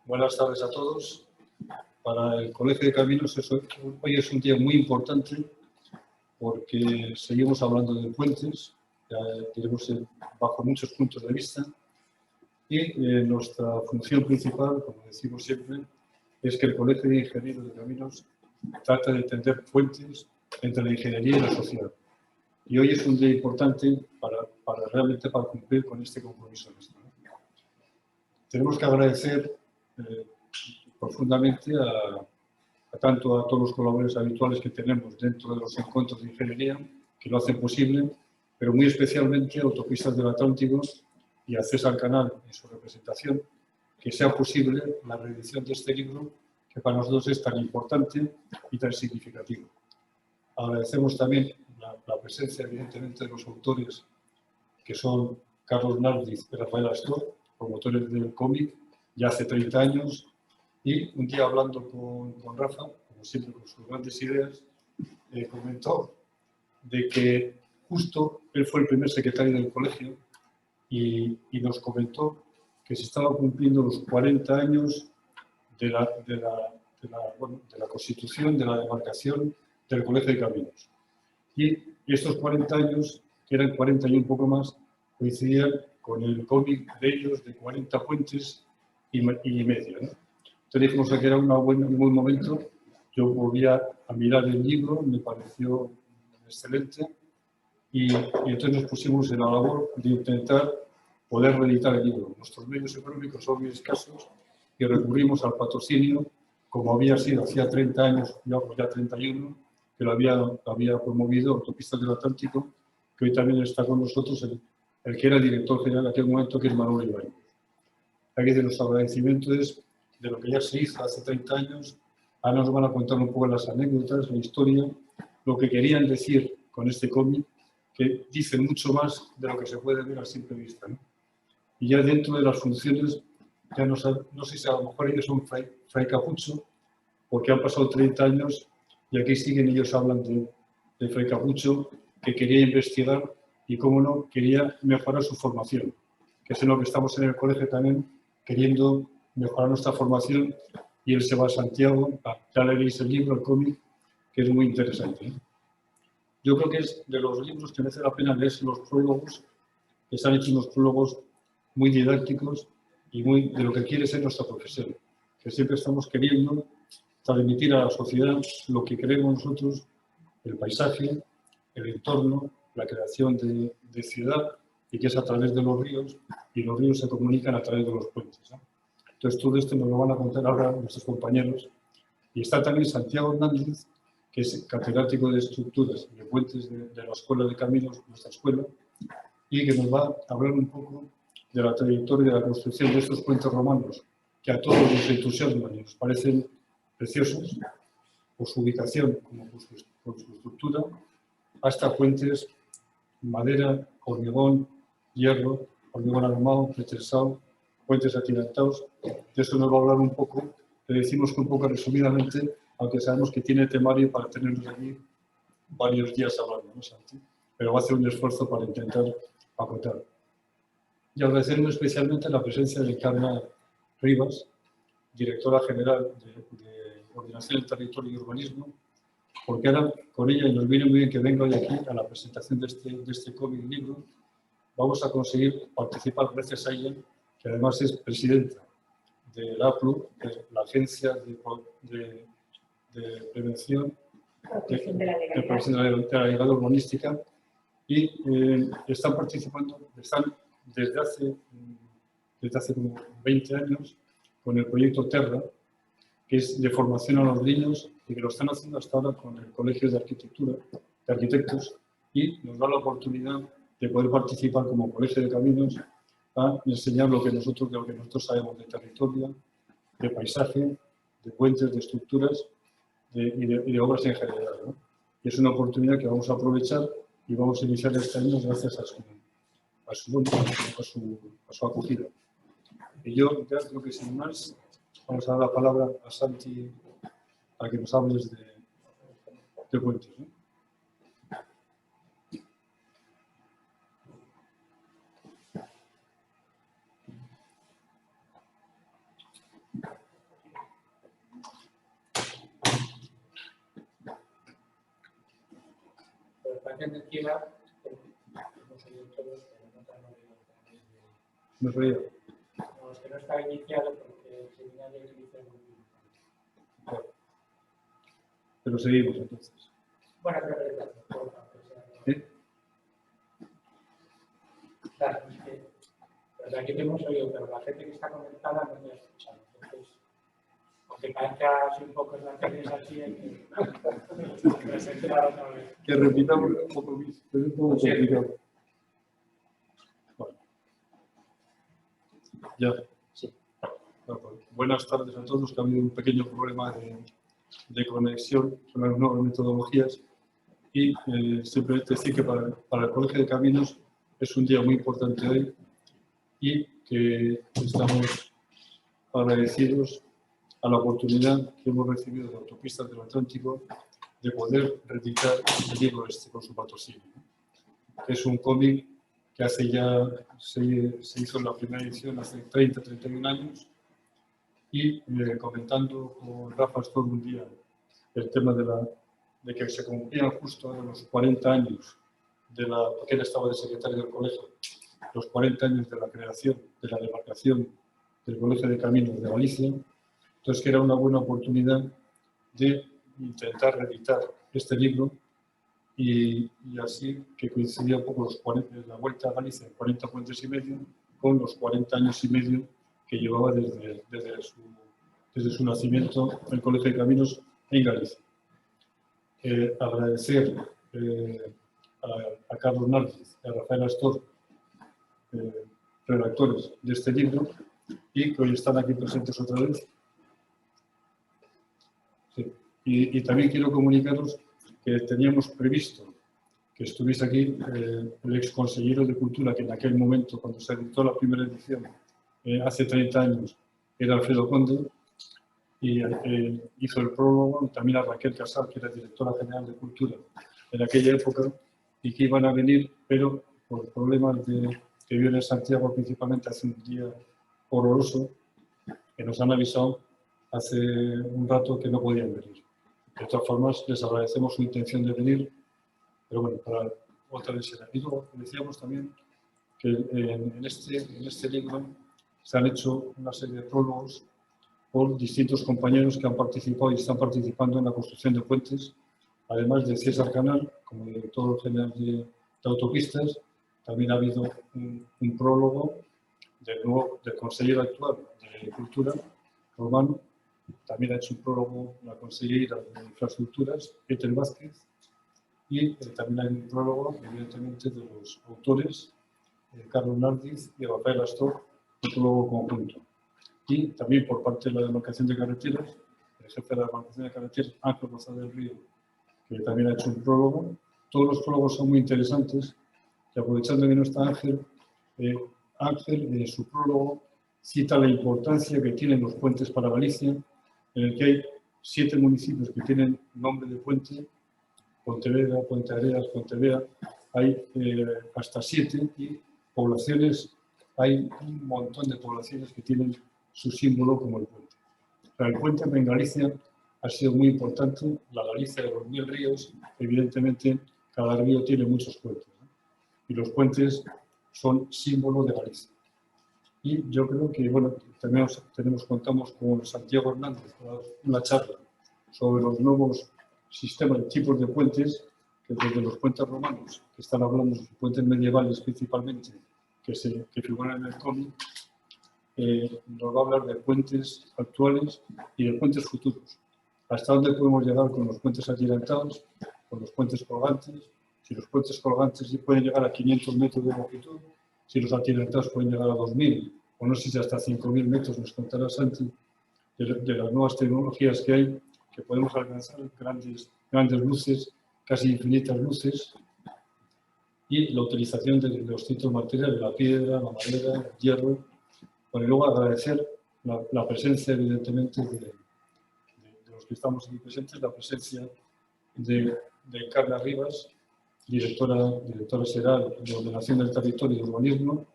Buenas tardes a todos. Para el Colegio de Caminos hoy es un día muy importante porque seguimos hablando de puentes, tenemos bajo muchos puntos de vista, y nuestra función principal, como decimos siempre, es que el Colegio de Ingenieros de Caminos trata de tender puentes entre la ingeniería y la sociedad. Y hoy es un día importante realmente para cumplir con este compromiso nuestro. Tenemos que agradecer profundamente tanto a todos los colaboradores habituales que tenemos dentro de los encuentros de ingeniería, que lo hacen posible, pero muy especialmente a Autopistas del Atlántico y a César Canal en su representación, que sea posible la reedición de este libro, que para nosotros es tan importante y tan significativo. Agradecemos también la presencia, evidentemente, de los autores, que son Carlos Nardiz y Rafael Astor, promotores del cómic, ya hace 30 años, y un día hablando con Rafa, como siempre con sus grandes ideas, comentó de que justo él fue el primer secretario del colegio y nos comentó que se estaban cumpliendo los 40 años de la constitución, de la demarcación del Colegio de Caminos. Y estos 40 años, que eran 40 y un poco más, coincidían con el cómic de ellos de 40 puentes y medio, ¿no? Entonces dijimos que era un buen momento. Yo volví a mirar el libro, me pareció excelente y entonces nos pusimos en la labor de intentar poder reeditar el libro. Nuestros medios económicos son muy escasos y recurrimos al patrocinio, como había sido hacía 30 años, ya 31, que lo había promovido Autopistas del Atlántico, que hoy también está con nosotros el que era el director general en aquel momento, que es Manuel Ibáñez. Aquí de los agradecimientos de lo que ya se hizo hace 30 años. Ahora nos van a contar un poco las anécdotas, la historia, lo que querían decir con este cómic, que dice mucho más de lo que se puede ver a simple vista, ¿no? Y ya dentro de las funciones, ya no sé si a lo mejor ellos son fray Capucho, porque han pasado 30 años y aquí siguen ellos hablan de fray Capucho, que quería investigar y, cómo no, quería mejorar su formación, que es en lo que estamos en el colegio también, queriendo mejorar nuestra formación, y él se va a Santiago, ya leéis el libro, el cómic, que es muy interesante, ¿eh? Yo creo que es de los libros que merece la pena leer los prólogos, que están hechos unos prólogos muy didácticos y muy de lo que quiere ser nuestra profesión, que siempre estamos queriendo transmitir a la sociedad lo que queremos nosotros, el paisaje, el entorno, la creación de ciudad, y que es a través de los ríos, y los ríos se comunican a través de los puentes, ¿no? Entonces, todo esto nos lo van a contar ahora nuestros compañeros. Y está también Santiago Hernández, que es catedrático de estructuras de puentes de la Escuela de Caminos, nuestra escuela, y que nos va a hablar un poco de la trayectoria de la construcción de estos puentes romanos, que a todos nos entusiasman y nos parecen preciosos, por su ubicación como por su estructura, hasta puentes, madera, hormigón, hierro, hormigón armado, pretensado, puentes atirantados. De eso nos va a hablar un poco. Le decimos que un poco resumidamente, aunque sabemos que tiene temario para tenernos aquí varios días hablando, ¿no, Santi? Pero va a hacer un esfuerzo para intentar acotar. Y agradecernos especialmente la presencia de Carla Rivas, directora general de Ordenación del Territorio y Urbanismo, porque ahora con ella, y nos viene muy bien que venga hoy aquí a la presentación de este cómic libro, vamos a conseguir participar gracias a ella, que además es presidenta de la APLU, que es la Agencia de Prevención de la Legalidad Urbanística, y están participando, están desde hace como 20 años con el proyecto Terra, que es de formación a los niños, y que lo están haciendo hasta ahora con el Colegio de Arquitectos, y nos da la oportunidad de poder participar como Colegio de Caminos a enseñar lo que nosotros sabemos de territorio, de paisaje, de puentes, de estructuras y de obras en general, ¿no? Y es una oportunidad que vamos a aprovechar y vamos a iniciar este año gracias a su acogida. Y yo ya creo que sin más, vamos a dar la palabra a Santi para que nos hables de puentes, ¿no? parece mentira, hemos oído todos, pero no tan oído a través de... No sabía. No, es que no está iniciado porque el seminario utiliza el grupo. Pero seguimos entonces. Bueno, pero ¿Eh? claro, es que pues aquí te hemos oído, pero la gente que está conectada no me ha escuchado. Entonces, aunque parezca así un poco en la tele, es así, hay que presentar otra vez. Que repitamos un poco más, pero es un poco complicado. Bueno. Ya. Sí. Bueno, pues, buenas tardes a todos, que ha habido un pequeño problema de conexión con las nuevas metodologías y simplemente decir que para el Colegio de Caminos es un día muy importante hoy y que estamos agradecidos a la oportunidad que hemos recibido de Autopistas del Atlántico de poder reeditar el libro con su patrocinio. Es un cómic que hace ya, se hizo en la primera edición hace 30-31 años y comentando con Rafa todo un día el tema de que se cumplían justo ahora los 40 años porque él estaba de secretario del colegio, los 40 años de la creación, de la demarcación del Colegio de Caminos de Galicia. Entonces, que era una buena oportunidad de intentar reeditar este libro y así que coincidía un poco la vuelta a Galicia en 40 puentes y medio con los 40 años y medio que llevaba desde su nacimiento el Colegio de Caminos en Galicia. Agradecer a Carlos Narciz y a Rafael Astor, redactores de este libro, y que hoy están aquí presentes otra vez. Sí. Y también quiero comunicaros que teníamos previsto que estuviese aquí el ex consejero de Cultura, que en aquel momento, cuando se editó la primera edición, hace 30 años, era Alfredo Conde, y hizo el prólogo, y también a Raquel Casal, que era directora general de Cultura en aquella época, y que iban a venir, pero por problemas que viven en Santiago principalmente hace un día horroroso, que nos han avisado hace un rato que no podían venir. De todas formas, les agradecemos su intención de venir, pero bueno, para otra vez será. Y luego decíamos también que en este libro se han hecho una serie de prólogos por distintos compañeros que han participado y están participando en la construcción de puentes, además de César Canal, como director general de Autopistas. También ha habido un prólogo del consejero actual de Cultura, Romano. También ha hecho un prólogo la consejera de Infraestructuras, Peter Vázquez, y también hay un prólogo, evidentemente, de los autores, Carlos Narciz y Rafael Astor, un prólogo conjunto. Y también por parte de la demarcación de carreteras, el jefe de la demarcación de carreteras, Ángel González del Río, que también ha hecho un prólogo. Todos los prólogos son muy interesantes, y aprovechando que no está Ángel, en su prólogo cita la importancia que tienen los puentes para Galicia, en el que hay 7 municipios que tienen nombre de puente: Pontevedra, Ponteareas, Pontevea, hay hasta 7, y poblaciones, hay un montón de poblaciones que tienen su símbolo como el puente. Pero el puente en Galicia ha sido muy importante. La Galicia de los 1000 ríos, evidentemente, cada río tiene muchos puentes, ¿no? Y los puentes son símbolo de Galicia. Y yo creo que, bueno, contamos con Santiago Hernández para una charla sobre los nuevos sistemas de tipos de puentes, que desde los puentes romanos, que están hablando de puentes medievales principalmente, que figuran en el cómic, nos va a hablar de puentes actuales y de puentes futuros. ¿Hasta dónde podemos llegar con los puentes atirantados, con los puentes colgantes? Si los puentes colgantes pueden llegar a 500 metros de longitud, si los atirantados pueden llegar a 2000, o no sé si hasta 5000 metros, nos contará Santi, de las nuevas tecnologías que hay, que podemos alcanzar grandes luces, casi infinitas luces, y la utilización de los distintos materiales, la piedra, la madera, el hierro. Bueno, y luego agradecer la presencia, evidentemente, de los que estamos aquí presentes, la presencia de Carla Rivas, directora general de Ordenación del Territorio y Urbanismo,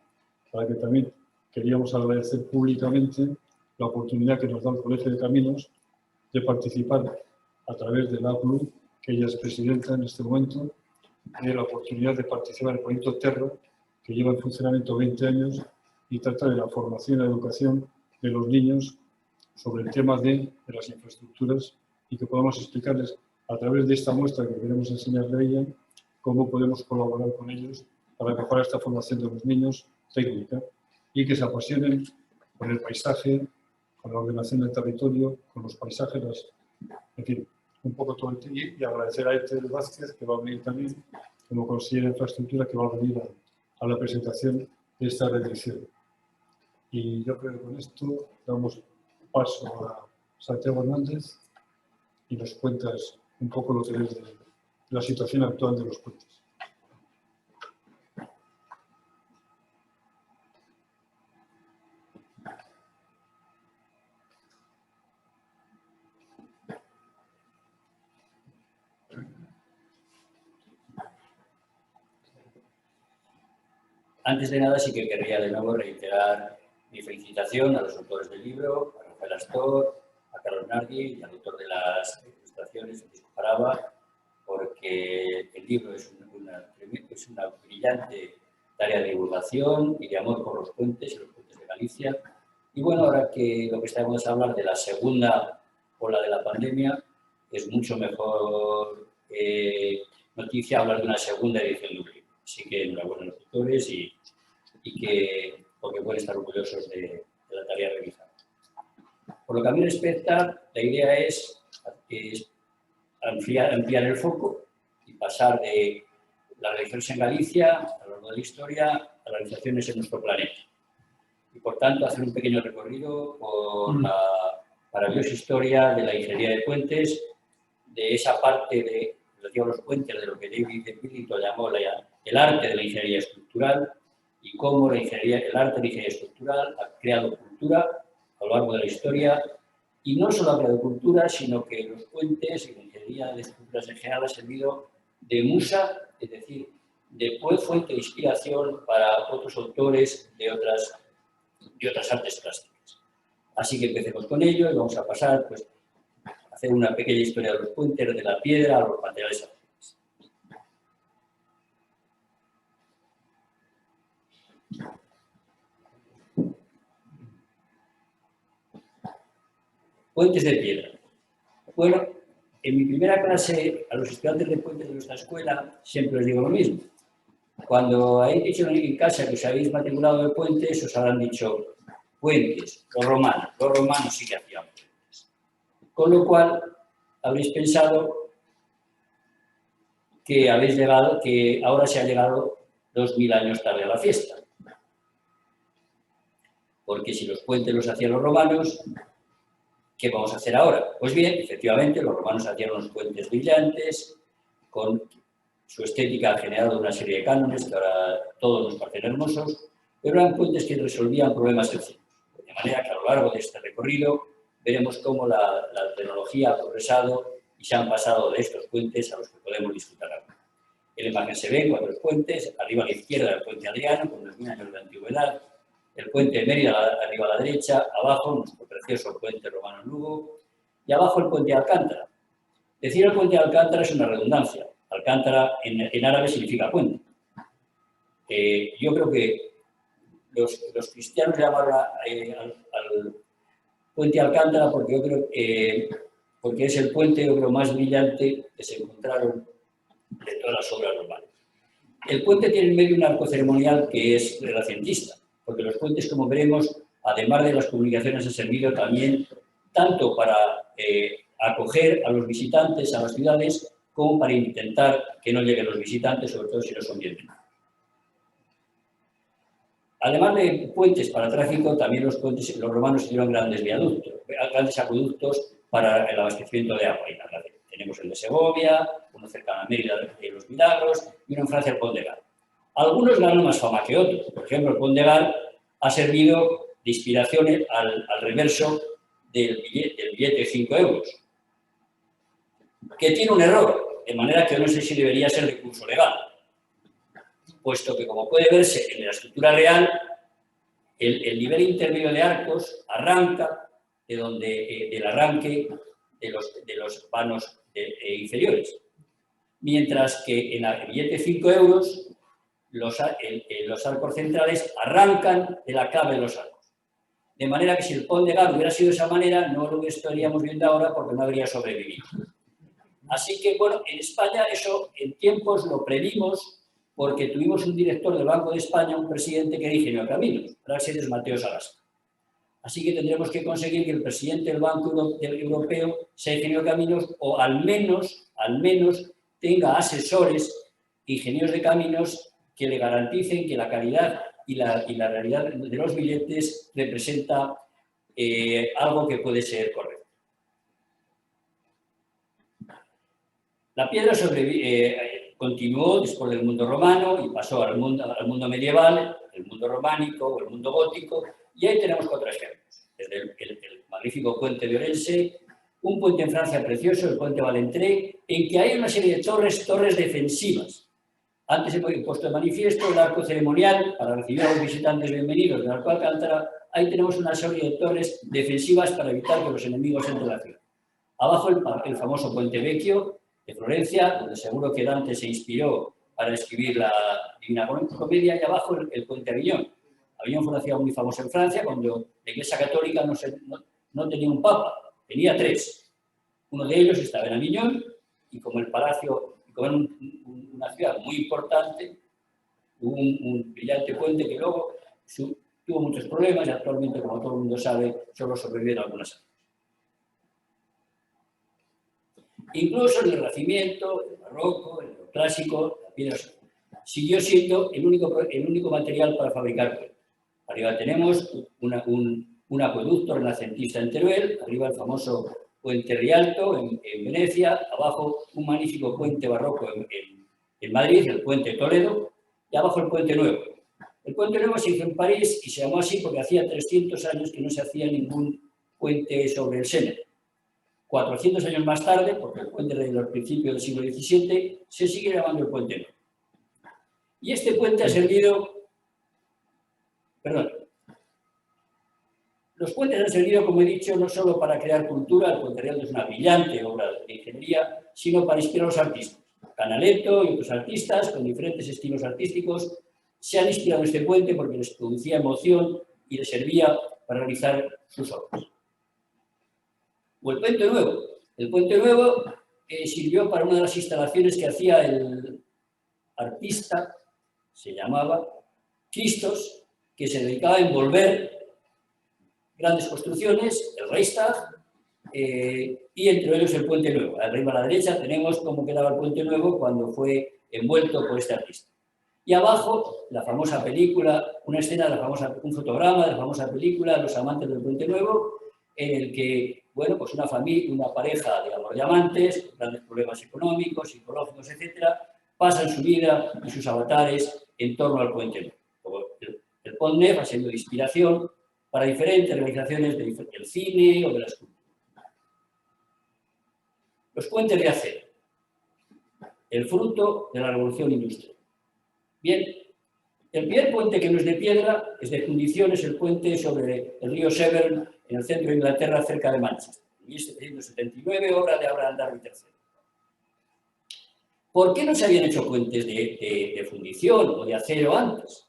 para que también queríamos agradecer públicamente la oportunidad que nos da el Colegio de Caminos de participar a través de la ACLU, que ella es presidenta en este momento, la oportunidad de participar en el proyecto Terra, que lleva en funcionamiento 20 años y trata de la formación y la educación de los niños sobre el tema de las infraestructuras y que podamos explicarles a través de esta muestra que queremos enseñarle a ella cómo podemos colaborar con ellos para mejorar esta formación de los niños técnica y que se apasionen con el paisaje, con la ordenación del territorio, con los paisajes, en fin, un poco todo el tiempo. Y agradecer a Ethel Vázquez, que va a venir también como consejera de infraestructura, que va a venir a la presentación de esta redacción. Y yo creo que con esto damos paso a Santiago Hernández y nos cuentas un poco lo que es de la situación actual de los puentes. Antes de nada, sí que querría de nuevo reiterar mi felicitación a los autores del libro, a Rafael Astor, a Carlos Nardi y al autor de las ilustraciones, Francisco Jaraba, porque el libro es una brillante tarea de divulgación y de amor por los puentes y los puentes de Galicia. Y bueno, ahora que lo que estamos a hablar de la segunda ola de la pandemia, es mucho mejor noticia hablar de una segunda edición de un libro. Así que enhorabuena a los autores porque pueden estar orgullosos de la tarea realizada. Por lo que a mí respecta, la idea es ampliar el foco y pasar de las realizaciones en Galicia, a lo largo de la historia, a las realizaciones en nuestro planeta. Y por tanto, hacer un pequeño recorrido por la maravillosa historia de la ingeniería de puentes, de esa parte relativa a los puentes, de lo que David Pilito llamó el arte de la ingeniería estructural, y cómo el arte de la ingeniería estructural ha creado cultura a lo largo de la historia, y no solo ha creado cultura, sino que los puentes y la ingeniería de estructuras en general ha servido de musa, es decir, de fuente de inspiración para otros autores de otras artes plásticas. Así que empecemos con ello y vamos a pasar pues, a hacer una pequeña historia de los puentes, de la piedra a los materiales afines. Puentes de piedra. Bueno, en mi primera clase, a los estudiantes de puentes de nuestra escuela, siempre les digo lo mismo. Cuando hayáis dicho en casa que os habéis matriculado de puentes, os habrán dicho puentes, los romanos sí que hacían puentes. Con lo cual, habréis pensado que ahora se ha llegado 2000 años tarde a la fiesta. Porque si los puentes los hacían los romanos, ¿qué vamos a hacer ahora? Pues bien, efectivamente, los romanos hacían unos puentes brillantes, con su estética ha generado una serie de cánones que ahora todos nos parecen hermosos, pero eran puentes que resolvían problemas sencillos. De manera que a lo largo de este recorrido veremos cómo la tecnología ha progresado y se han pasado de estos puentes a los que podemos disfrutar ahora. En la imagen se ven 4 puentes, arriba a la izquierda el puente Adriano, con unos 1000 años de antigüedad, el puente de Mérida arriba a la derecha, abajo nuestro precioso puente romano Lugo y abajo el puente de Alcántara. Decir el puente de Alcántara es una redundancia. Alcántara en árabe significa puente. Yo creo que los cristianos llamaron al puente Alcántara porque yo creo porque es el puente yo creo, más brillante que se encontraron de todas las obras romanas. El puente tiene en medio un arco ceremonial que es renacentista, porque los puentes, como veremos, además de las comunicaciones, han servido también tanto para acoger a los visitantes a las ciudades como para intentar que no lleguen los visitantes, sobre todo si no son bien. Además de puentes para tráfico, también los romanos hicieron grandes viaductos, grandes acueductos para el abastecimiento de agua. Tenemos el de Segovia, uno cercano a Mérida de los Milagros y uno en Francia, el Pont de Gard. Algunos ganan más fama que otros. Por ejemplo, el Pont de Gard ha servido de inspiración al reverso del billete de 5 euros, que tiene un error, de manera que no sé si debería ser de curso legal, puesto que, como puede verse en la estructura real, el nivel intermedio de arcos arranca del arranque de los vanos inferiores. mientras que en el billete de 5 euros los arcos centrales arrancan de la clave de los arcos. De manera que si el Pont de Gard hubiera sido de esa manera, no lo estaríamos viendo ahora porque no habría sobrevivido. Así que, bueno, en España eso en tiempos lo previmos porque tuvimos un director del Banco de España, un presidente que era ingeniero de caminos, Praxedes es Mateo Sagasta. Así que tendremos que conseguir que el presidente del Banco Europeo sea ingeniero de caminos o al menos tenga asesores, ingenieros de caminos que le garanticen que la calidad y la realidad de los billetes representa algo que puede ser correcto. La piedra continuó después del mundo romano y pasó al mundo medieval, el mundo románico o el mundo gótico, y ahí tenemos 4 ejemplos. Desde el magnífico puente de Orense, un puente en Francia precioso, el puente Valentré, en que hay una serie de torres defensivas. Antes he puesto de manifiesto el arco ceremonial para recibir a los visitantes bienvenidos del Arco de Alcántara. Ahí tenemos una serie de torres defensivas para evitar que los enemigos entren a la ciudad. Abajo el famoso Puente Vecchio de Florencia, donde seguro que Dante se inspiró para escribir la Divina Comedia, y abajo el Puente Aviñón. Aviñón fue una ciudad muy famosa en Francia cuando la Iglesia Católica no tenía un papa, tenía 3. Uno de ellos estaba en Aviñón y como el palacio, como era una ciudad muy importante, hubo un brillante puente que luego tuvo muchos problemas y actualmente, como todo el mundo sabe, solo sobrevivieron algunas años. Incluso en el Renacimiento, el Barroco, el Neoclásico, la piedra siguió siendo el único material para fabricar puentes. Arriba tenemos un acueducto renacentista en Teruel, arriba el famoso Puente Rialto en Venecia, abajo un magnífico puente barroco en Madrid, el Puente de Toledo, y abajo el Puente Nuevo. El Puente Nuevo se hizo en París y se llamó así porque hacía 300 años que no se hacía ningún puente sobre el Sena. 400 años más tarde, porque el puente de los principios del siglo XVII, se sigue llamando el Puente Nuevo. Y este puente ha servido... Perdón. Los puentes han servido, como he dicho, no solo para crear cultura, el Puente Rialto es una brillante obra de ingeniería, sino para inspirar a los artistas. Canaletto y otros artistas con diferentes estilos artísticos se han inspirado en este puente porque les producía emoción y les servía para realizar sus obras. O el Puente Nuevo. El Puente Nuevo sirvió para una de las instalaciones que hacía el artista, se llamaba Christos, que se dedicaba a envolver grandes construcciones, el Reichstag, y entre ellos el Puente Nuevo. Arriba a la derecha tenemos cómo quedaba el Puente Nuevo cuando fue envuelto por este artista. Y abajo, la famosa película, una escena, un fotograma de la famosa película Los amantes del Puente Nuevo, en el que, bueno, pues una pareja, digamos, de amantes, con grandes problemas económicos, psicológicos, etcétera, pasan su vida y sus avatares en torno al Puente Nuevo. El Pont Neuf ha sido de inspiración para diferentes realizaciones del cine o de la escultura. Los puentes de acero, el fruto de la revolución industrial. Bien, el primer puente que no es de piedra, es de fundición, es el puente sobre el río Severn en el centro de Inglaterra, cerca de Manchester. En 1779, obra de Abraham Darby III. ¿Por qué no se habían hecho puentes de fundición o de acero antes?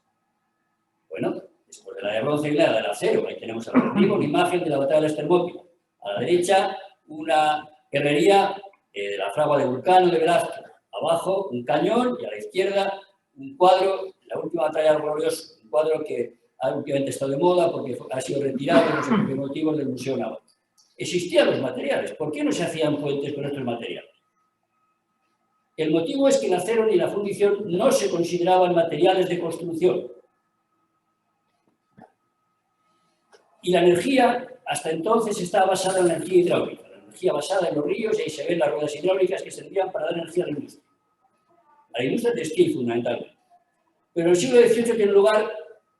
Bueno, después de la de bronce y la del acero, ahí tenemos una imagen de la batalla de las Termópilas. A la derecha, una herrería de la fragua de Vulcano de Velázquez. Abajo, un cañón y a la izquierda, un cuadro, la última batalla del glorioso, un cuadro que últimamente está de moda porque ha sido retirado por los motivos del Museo Naval. Existían los materiales. ¿Por qué no se hacían puentes con estos materiales? El motivo es que el acero ni la fundición no se consideraban materiales de construcción. Y la energía, hasta entonces, estaba basada en la energía hidráulica, la energía basada en los ríos, y ahí se ven las ruedas hidráulicas que servían para dar energía a la industria. A la industria textil, fundamentalmente. Pero en el siglo XVIII tiene lugar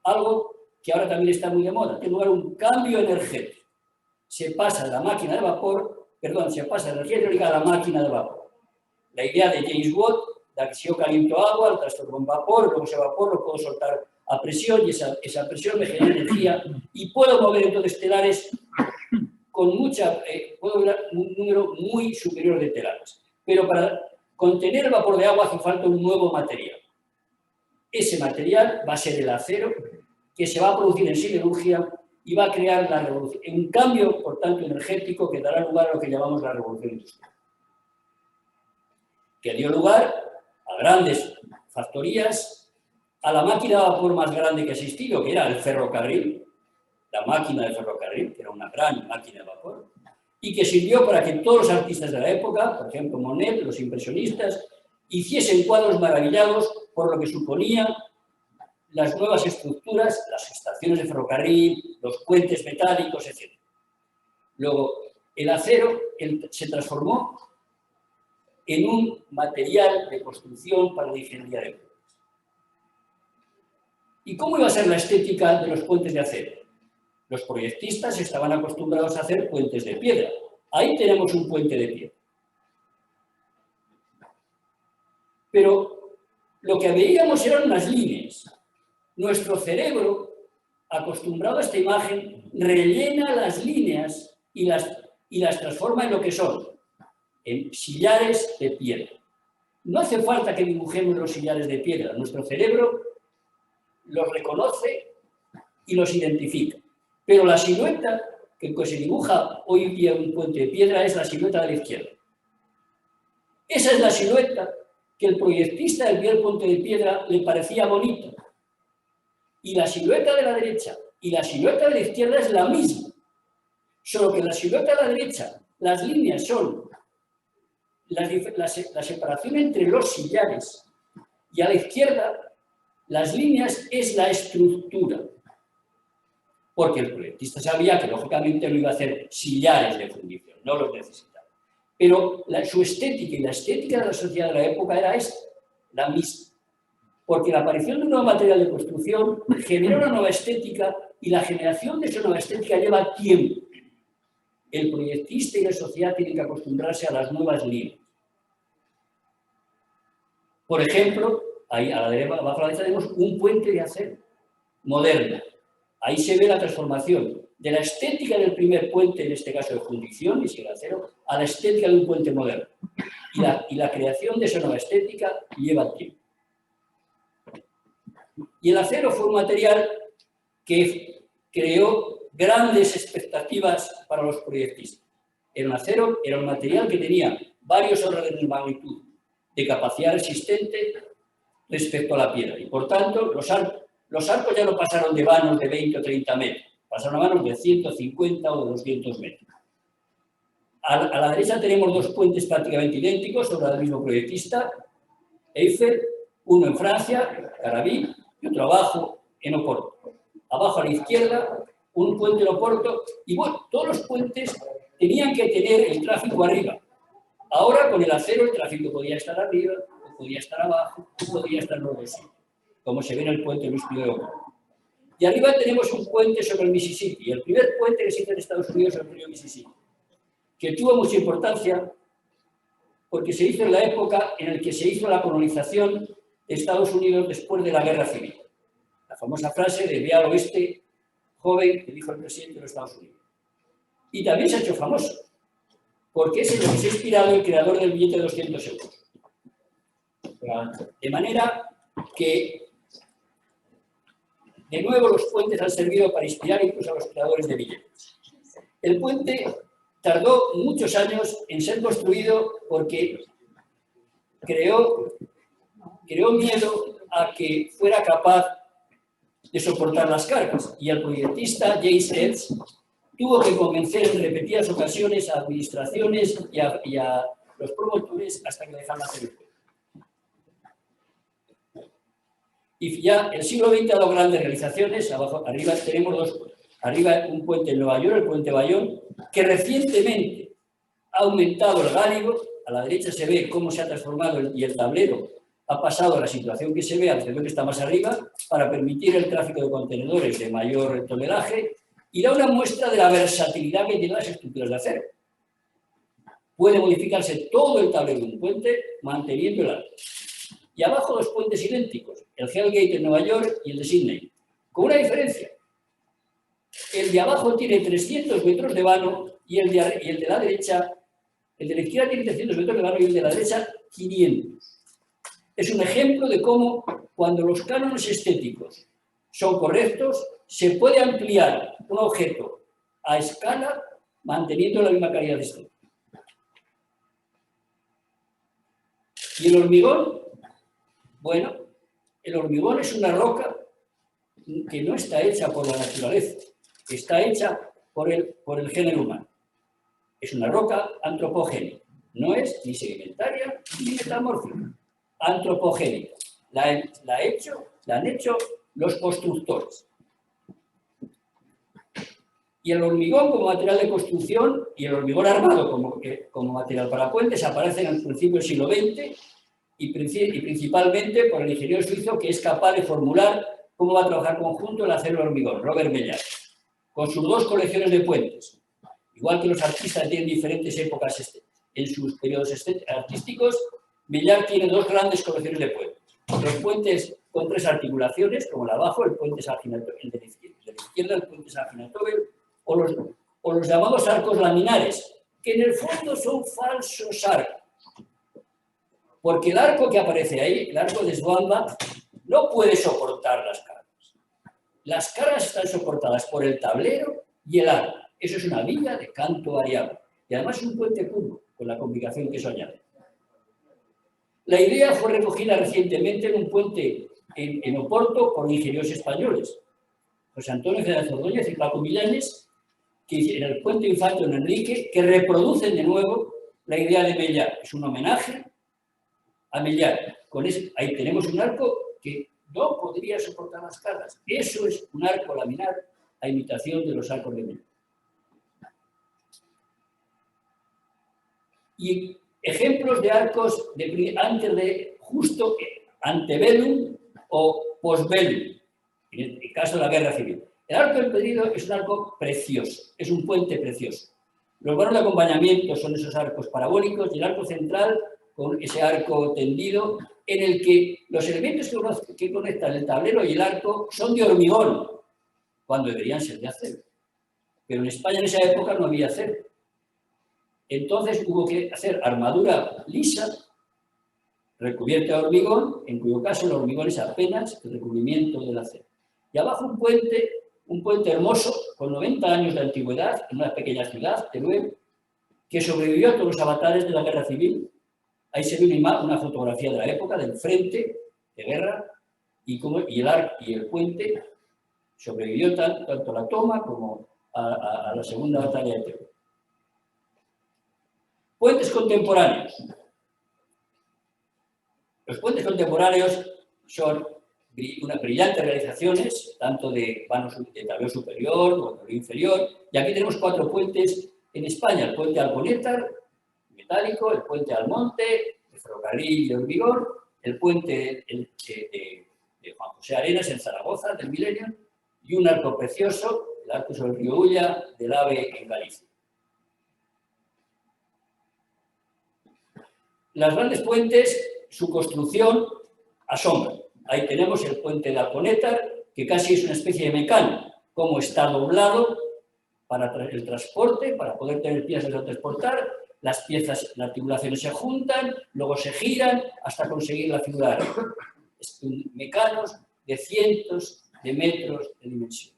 algo que ahora también está muy de moda, tiene lugar un cambio energético. Se pasa de la máquina de vapor, se pasa de la energía hidráulica a la máquina de vapor. La idea de James Watt, de que si yo caliento agua, lo transformo en vapor, luego ese vapor lo puedo soltar a presión y esa presión me genera energía y puedo mover entonces telares con puedo ver un número muy superior de telares. Pero para contener el vapor de agua hace falta un nuevo material. Ese material va a ser el acero, que se va a producir en siderurgia y va a crear la revolución, un cambio, por tanto, energético que dará lugar a lo que llamamos la revolución industrial. Que dio lugar a grandes factorías, a la máquina de vapor más grande que ha existido, que era el ferrocarril, la máquina del ferrocarril, que era una gran máquina de vapor, y que sirvió para que todos los artistas de la época, por ejemplo Monet, los impresionistas, hiciesen cuadros maravillados por lo que suponía las nuevas estructuras, las estaciones de ferrocarril, los puentes metálicos, etc. Luego, el acero se transformó en un material de construcción para la ingeniería de puentes. ¿Y cómo iba a ser la estética de los puentes de acero? Los proyectistas estaban acostumbrados a hacer puentes de piedra. Ahí tenemos un puente de piedra. Pero lo que veíamos eran unas líneas. Nuestro cerebro, acostumbrado a esta imagen, rellena las líneas y las transforma en lo que son, en sillares de piedra. No hace falta que dibujemos los sillares de piedra. Nuestro cerebro los reconoce y los identifica. Pero la silueta que se dibuja hoy día en un puente de piedra es la silueta de la izquierda. Esa es la silueta que el proyectista del primer puente de piedra le parecía bonita. Y la silueta de la derecha y la silueta de la izquierda es la misma. Solo que en la silueta de la derecha las líneas son la separación entre los sillares y a la izquierda las líneas es la estructura. Porque el proyectista sabía que lógicamente no iba a hacer sillares de fundición, no los necesitaba. Pero su estética y la estética de la sociedad de la época era esta, la misma. Porque la aparición de un nuevo material de construcción genera una nueva estética y la generación de esa nueva estética lleva tiempo. El proyectista y la sociedad tienen que acostumbrarse a las nuevas líneas. Por ejemplo, ahí a la derecha, abajo a la derecha tenemos un puente de acero moderno. Ahí se ve la transformación de la estética del primer puente, en este caso de fundición, y el acero, a la estética de un puente moderno. Y la creación de esa nueva estética lleva tiempo. Y el acero fue un material que creó grandes expectativas para los proyectistas. El acero era un material que tenía varios órdenes de magnitud de capacidad resistente respecto a la piedra. Y por tanto, los arcos ya no pasaron de vanos de 20 o 30 metros, pasaron a vanos de 150 o de 200 metros. A la derecha tenemos dos puentes prácticamente idénticos, sobre el mismo proyectista, Eiffel, uno en Francia, Carabí, y otro abajo, en Oporto. Abajo a la izquierda, un puente en Oporto, y bueno, todos los puentes tenían que tener el tráfico arriba. Ahora, con el acero, el tráfico podía estar arriba, o podía estar abajo, o podía estar en los dos sitios, como se ve en el puente Luis Pío de Oporto. Y arriba tenemos un puente sobre el Mississippi, el primer puente que se hizo en Estados Unidos sobre el río Mississippi, que tuvo mucha importancia porque se hizo en la época en la que se hizo la colonización de Estados Unidos después de la Guerra Civil. La famosa frase de "ve al oeste, joven", que dijo el presidente de los Estados Unidos. Y también se ha hecho famoso, porque es en lo que se ha inspirado el creador del billete de 200 euros. De manera que, de nuevo, los puentes han servido para inspirar incluso a los creadores de billetes. El puente tardó muchos años en ser construido porque creó miedo a que fuera capaz de soportar las cargas. Y el proyectista James Edge tuvo que convencer en repetidas ocasiones a administraciones y a los promotores hasta que dejaran hacer el puente. Y ya el siglo XX ha dado grandes realizaciones. Arriba tenemos arriba un puente en Nueva York, el puente Bayonne, que recientemente ha aumentado el gálibo. A la derecha se ve cómo se ha transformado y el tablero ha pasado a la situación que se ve, al que está más arriba, para permitir el tráfico de contenedores de mayor tonelaje, y da una muestra de la versatilidad que tienen las estructuras de acero. Puede modificarse todo el tablero de un puente manteniendo el alto. Y abajo dos puentes idénticos, el Hellgate en Nueva York y el de Sydney, con una diferencia. El de abajo tiene 300 metros de vano y el de la derecha El de la izquierda tiene 300 metros de largo y el de la derecha 500. Es un ejemplo de cómo, cuando los cánones estéticos son correctos, se puede ampliar un objeto a escala manteniendo la misma calidad estética. ¿Y el hormigón? Bueno, el hormigón es una roca que no está hecha por la naturaleza, está hecha por el género humano. Es una roca antropogénica, no es ni sedimentaria ni metamórfica, antropogénica. La han hecho los constructores. Y el hormigón como material de construcción y el hormigón armado como material para puentes aparecen al principio del siglo XX y principalmente por el ingeniero suizo que es capaz de formular cómo va a trabajar conjunto el acero y el hormigón, Robert Maillard, con sus dos colecciones de puentes. Igual que los artistas tienen diferentes épocas en sus periodos artísticos, Maillard tiene dos grandes colecciones de puentes. Los puentes con tres articulaciones, como el de abajo, el puente Saginato, el de la izquierda, el puente Saginato-Tobel, o los llamados arcos laminares, que en el fondo son falsos arcos. Porque el arco que aparece ahí, el arco de Swanbach, no puede soportar las cargas. Las cargas están soportadas por el tablero y el arco. Eso es una viga de canto variable. Y además es un puente curvo, con la complicación que eso añade. La idea fue recogida recientemente en un puente en Oporto por ingenieros españoles, José Antonio Fernández Ordóñez y Paco Millanes, que en el puente Infante Don Enrique, que reproducen de nuevo la idea de Maillard. Es un homenaje a Maillard. Ahí tenemos un arco que no podría soportar las cargas. Eso es un arco laminar a imitación de los arcos de Maillard. Y ejemplos de arcos justo antebellum o postbellum, en el caso de la guerra civil. El arco del pedido es un arco precioso, es un puente precioso. Los vanos de acompañamiento son esos arcos parabólicos y el arco central con ese arco tendido en el que los elementos que conectan el tablero y el arco son de hormigón, cuando deberían ser de acero. Pero en España en esa época no había acero. Entonces hubo que hacer armadura lisa, recubierta de hormigón, en cuyo caso el hormigón es apenas el recubrimiento del acero. Y abajo un puente hermoso, con 90 años de antigüedad, en una pequeña ciudad, Teruel, que sobrevivió a todos los avatares de la guerra civil. Ahí se ve una fotografía de la época, del frente de guerra, y el puente sobrevivió tanto a la toma como a la segunda batalla de Teruel. Puentes contemporáneos. Los puentes contemporáneos son unas brillantes realizaciones, tanto de tablero superior como de tablero inferior, y aquí tenemos 4 puentes en España: el puente Alconétar, metálico, el puente Almonte, de ferrocarril y de hormigón, el puente de Juan José Arenas en Zaragoza, del Milenio, y un arco precioso, el arco sobre el río Ulla, del AVE en Galicia. Las grandes puentes, su construcción asombra. Ahí tenemos el puente de Alconétar, que casi es una especie de mecano, como está doblado para el transporte, para poder tener piezas de transportar. Las piezas, las articulaciones se juntan, luego se giran hasta conseguir la figura. Mecanos de cientos de metros de dimensión.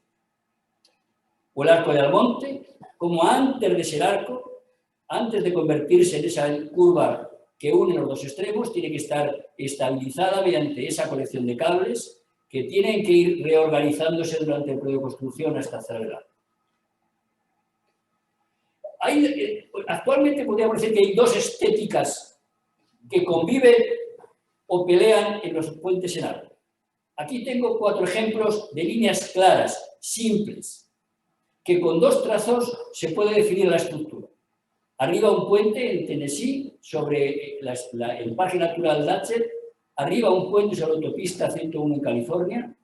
O el arco de Almonte, como antes de ser arco, antes de convertirse en esa curva que une los dos extremos, tiene que estar estabilizada mediante esa colección de cables que tienen que ir reorganizándose durante el periodo de construcción hasta hacer el arco. Actualmente podríamos decir que hay dos estéticas que conviven o pelean en los puentes en arco. Aquí tengo 4 ejemplos de líneas claras, simples, que con 2 trazos se puede definir la estructura. Arriba un puente en Tennessee sobre el Parque Natural Datcher, arriba un puente sobre la autopista 101 en California,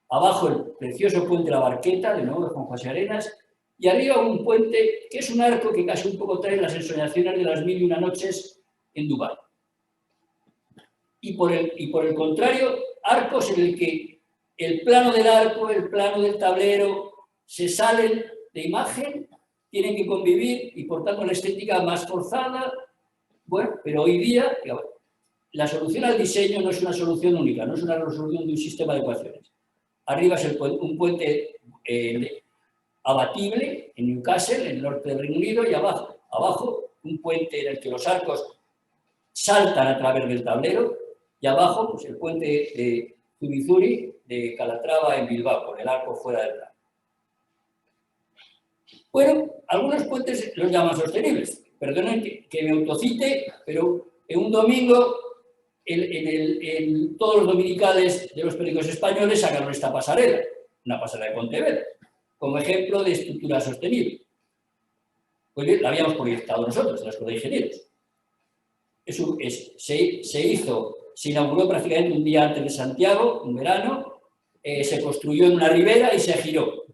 abajo el precioso puente La Barqueta, de nuevo de Juan José Arenas, y arriba un puente que es un arco que casi un poco trae las ensoñaciones de las 1001 noches en Dubái. Y por el contrario, arcos en el que el plano del arco, el plano del tablero, se salen de imagen tienen que convivir y por tanto la estética más forzada. Bueno, pero hoy día la solución al diseño no es una solución única, no es una resolución de un sistema de ecuaciones. Arriba es un puente abatible en Newcastle, en el norte del Reino Unido, y abajo un puente en el que los arcos saltan a través del tablero, y abajo pues, el puente de Zubizuri de Calatrava en Bilbao, con el arco fuera del plano. Bueno, algunos puentes los llaman sostenibles. Perdonen que me autocite, pero en un domingo, en todos los dominicales de los periódicos españoles sacaron esta pasarela, una pasarela de Pontevedra, como ejemplo de estructura sostenible. Pues bien, la habíamos proyectado nosotros, en la Escuela de Ingenieros. Se inauguró prácticamente un día antes de Santiago, un verano, se construyó en una ribera y se giró,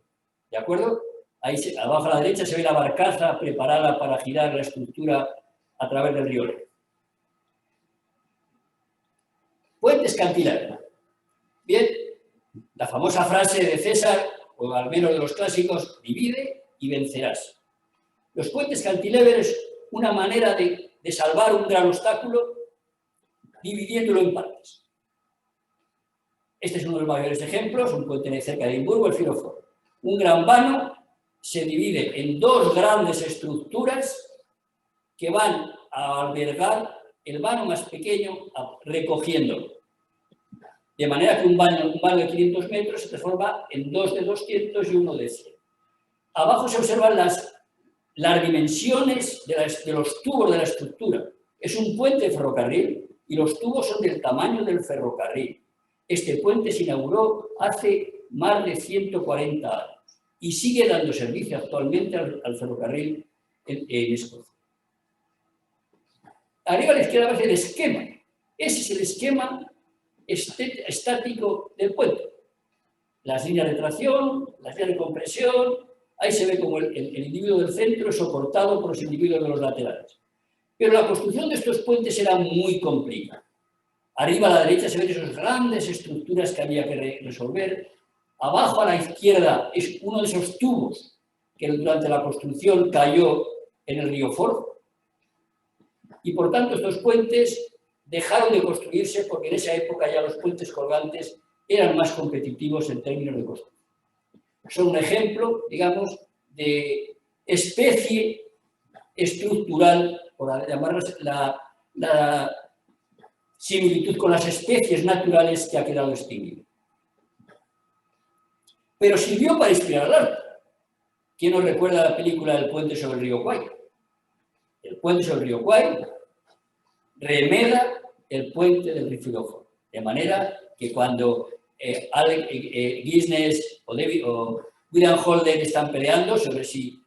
¿de acuerdo? Ahí abajo a la derecha se ve la barcaza preparada para girar la estructura a través del río. Puentes cantilever. Bien, la famosa frase de César, o al menos de los clásicos, divide y vencerás. Los puentes cantilever es una manera de salvar un gran obstáculo dividiéndolo en partes. Este es uno de los mayores ejemplos, un puente cerca de Edimburgo, el Firofort. Un gran vano se divide en dos grandes estructuras que van a albergar el vano más pequeño recogiéndolo. De manera que un vano de 500 metros se transforma en dos de 200 y uno de 100. Abajo se observan las dimensiones de los tubos de la estructura. Es un puente de ferrocarril y los tubos son del tamaño del ferrocarril. Este puente se inauguró hace más de 140 años y sigue dando servicio actualmente al ferrocarril en Escocia. Arriba a la izquierda ves el esquema. Ese es el esquema estático del puente. Las líneas de tracción, las líneas de compresión, ahí se ve como el individuo del centro es soportado por los individuos de los laterales. Pero la construcción de estos puentes era muy complicada. Arriba a la derecha se ven esas grandes estructuras que había que resolver. Abajo a la izquierda es uno de esos tubos que durante la construcción cayó en el río Forth. Y por tanto estos puentes dejaron de construirse porque en esa época ya los puentes colgantes eran más competitivos en términos de costo. Son un ejemplo, digamos, de especie estructural, por llamarlas la similitud con las especies naturales que ha quedado extinguida. Pero sirvió para inspirar al arte. ¿Quién nos recuerda la película del puente sobre el río Kwai? El puente sobre el río Kwai remeda el puente del Firofort. De manera que cuando Guinness o William Holden están peleando sobre si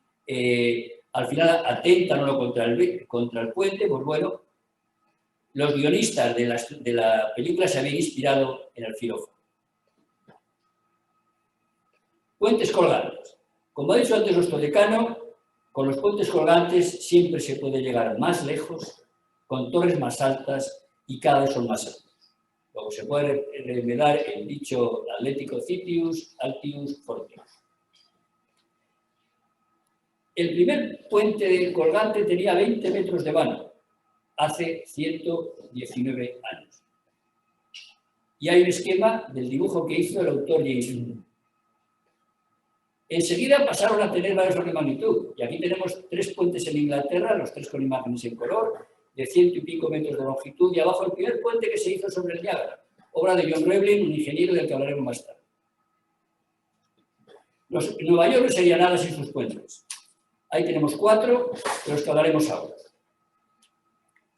al final atentan o no contra el puente, pues bueno, los guionistas de la película se habían inspirado en el Firofort. Puentes colgantes. Como ha dicho antes nuestro decano, con los puentes colgantes siempre se puede llegar más lejos, con torres más altas y cada vez son más altos. Luego se puede remedar el dicho atlético Citius, Altius, Fortius. El primer puente colgante tenía 20 metros de vano, hace 119 años. Y hay un esquema del dibujo que hizo el autor James Moore. Enseguida pasaron a tener varios órdenes de magnitud, y aquí tenemos 3 puentes en Inglaterra, los 3 con imágenes en color, de 100 y pico metros de longitud, y abajo el primer puente que se hizo sobre el Niágara, obra de John Revlin, un ingeniero del que hablaremos más tarde. Nueva York no sería nada sin sus puentes. Ahí tenemos 4, de los que hablaremos ahora.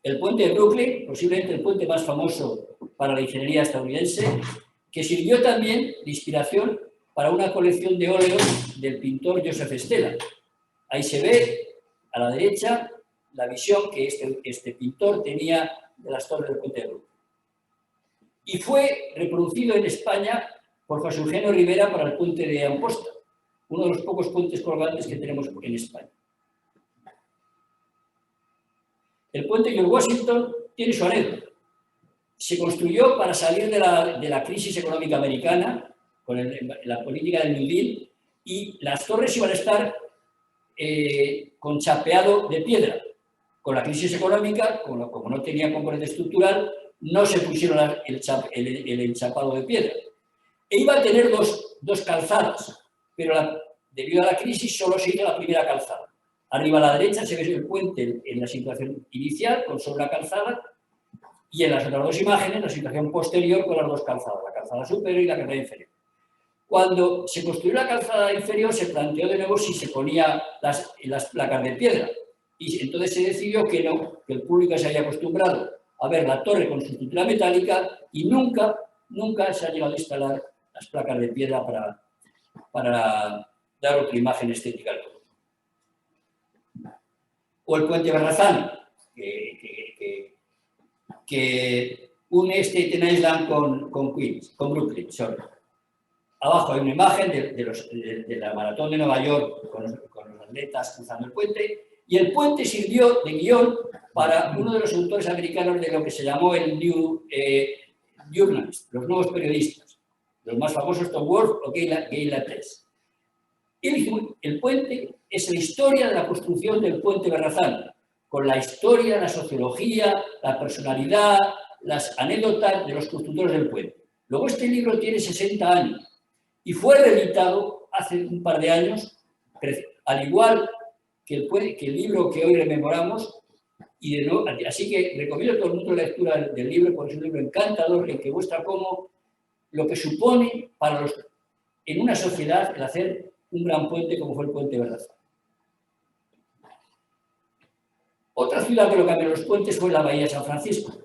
El puente de Brooklyn, posiblemente el puente más famoso para la ingeniería estadounidense, que sirvió también de inspiración para una colección de óleos del pintor Joseph Stella. Ahí se ve, a la derecha, la visión que este pintor tenía de las torres del puente de Brooklyn. Y fue reproducido en España por José Eugenio Rivera para el puente de Amposta, uno de los pocos puentes colgantes que tenemos en España. El puente George Washington tiene su anécdota. Se construyó para salir de la crisis económica americana con la política del New Deal, y las torres iban a estar con chapeado de piedra. Con la crisis económica, como no tenía componente estructural, no se pusieron el enchapado de piedra. E iba a tener dos calzadas, pero debido a la crisis solo se hizo la primera calzada. Arriba a la derecha se ve el puente en la situación inicial, con solo una calzada, y en las otras dos imágenes la situación posterior con las dos calzadas, la calzada superior y la calzada inferior. Cuando se construyó la calzada inferior, se planteó de nuevo si se ponía las placas de piedra. Y entonces se decidió que no, que el público se había acostumbrado a ver la torre con su estructura metálica y nunca se ha llegado a instalar las placas de piedra para dar otra imagen estética al todo. O el puente Barrazán, que une Staten Island con Brooklyn. Sorry. Abajo hay una imagen de la maratón de Nueva York con los atletas cruzando el puente, y el puente sirvió de guión para uno de los autores americanos de lo que se llamó el New Journalist, los nuevos periodistas, los más famosos, Tom Wolfe o Gay Lattice. El puente es la historia de la construcción del puente Barrazán, con la historia, la sociología, la personalidad, las anécdotas de los constructores del puente. Luego este libro tiene 60 años y fue reeditado hace un par de años, al igual que el libro que hoy rememoramos, y de nuevo, así que recomiendo a todo el mundo la lectura del libro, porque es un libro encantador en que muestra cómo lo que supone en una sociedad el hacer un gran puente como fue el puente Barrazán. Otra ciudad que lo cambió los puentes fue la Bahía de San Francisco,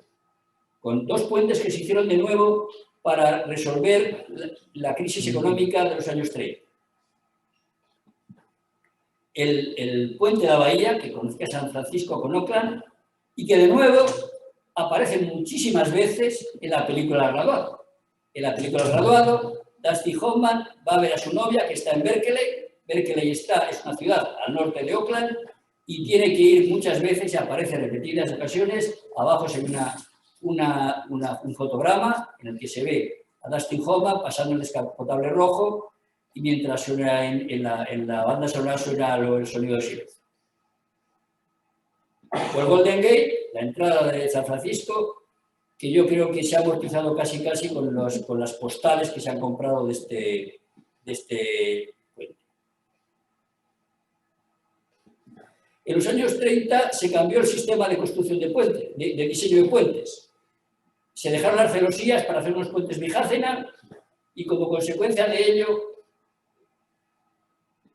con dos puentes que se hicieron de nuevo para resolver la crisis económica de los años 30. El puente de la Bahía, que conecta San Francisco con Oakland, y que de nuevo aparece muchísimas veces en la película Graduado. En la película Graduado, Dustin Hoffman va a ver a su novia, que está en Berkeley. Berkeley es una ciudad al norte de Oakland, y tiene que ir muchas veces, y aparece en repetidas ocasiones. Abajo se ve un fotograma en el que se ve a Dustin Hoffman pasando el descapotable rojo, y mientras suena en la banda sonora suena el sonido de silencio. O el Golden Gate, la entrada de San Francisco, que yo creo que se ha amortizado casi con las postales que se han comprado de este puente. En los años 30 se cambió el sistema de construcción de puentes, de diseño de puentes. Se dejaron las celosías para hacer unos puentes Mijácena, y como consecuencia de ello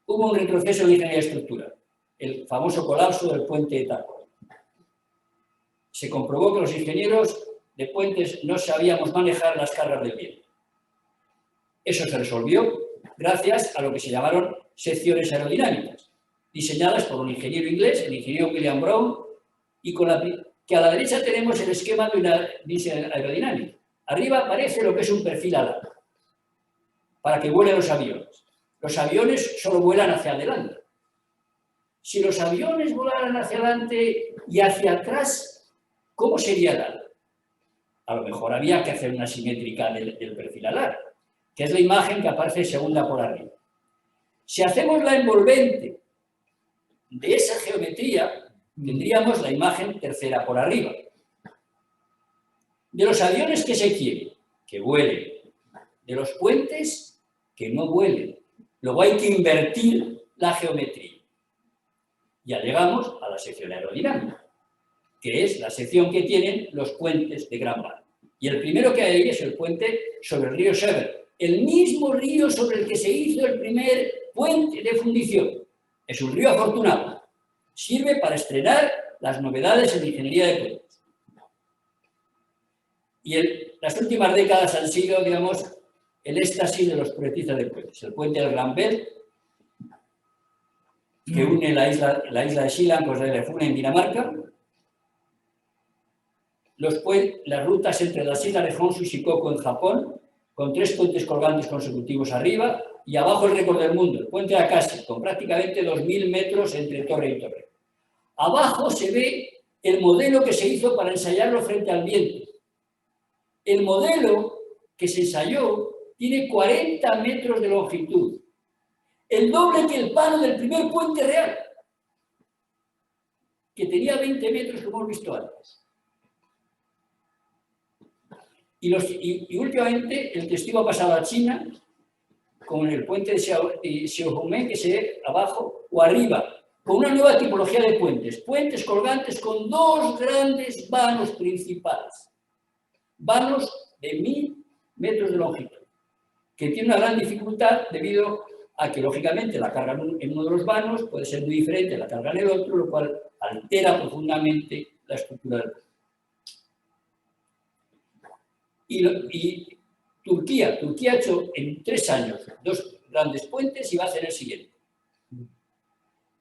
hubo un retroceso de ingeniería estructural, el famoso colapso del puente de Taco. Se comprobó que los ingenieros de puentes no sabíamos manejar las cargas del viento. Eso se resolvió gracias a lo que se llamaron secciones aerodinámicas, diseñadas por un ingeniero inglés, el ingeniero William Brown, y que a la derecha tenemos el esquema de una diseño aerodinámica. Arriba aparece lo que es un perfil ala, para que vuelen los aviones. Los aviones solo vuelan hacia adelante. Si los aviones volaran hacia adelante y hacia atrás, ¿cómo sería el ala? A lo mejor había que hacer una simétrica del perfil alar, que es la imagen que aparece segunda por arriba. Si hacemos la envolvente de esa geometría, tendríamos la imagen tercera por arriba. De los aviones que se quiere, que vuelen. De los puentes, que no vuelen. Luego hay que invertir la geometría. Ya llegamos a la sección aerodinámica, que es la sección que tienen los puentes de Gran Vía. Y el primero que hay es el puente sobre el río Severn, el mismo río sobre el que se hizo el primer puente de fundición. Es un río afortunado. Sirve para estrenar las novedades en ingeniería de puentes. Y las últimas décadas han sido, digamos, el éxtasis de los proyectistas de puentes. El puente del Gran Belt, que une la isla de Sealand con la de Funa en Dinamarca. Las rutas entre las islas de Honshu y Shikoku en Japón, con 3 puentes colgantes consecutivos arriba, y abajo el récord del mundo, el puente de Akashi, con prácticamente 2000 metros entre torre y torre. Abajo se ve el modelo que se hizo para ensayarlo frente al viento. El modelo que se ensayó tiene 40 metros de longitud, el doble que el palo del primer puente real. que tenía 20 metros, como hemos visto antes. Y últimamente el testigo ha pasado a China con el puente de Xiaohongmei, que se ve abajo o arriba, con una nueva tipología de puentes. Puentes colgantes con dos grandes vanos principales. Vanos de 1000 metros de longitud, que tiene una gran dificultad debido a que, lógicamente, la carga en uno de los vanos puede ser muy diferente a la carga en el otro, lo cual altera profundamente la estructura del puente. Y Turquía ha hecho en 3 años 2 grandes puentes y va a hacer el siguiente.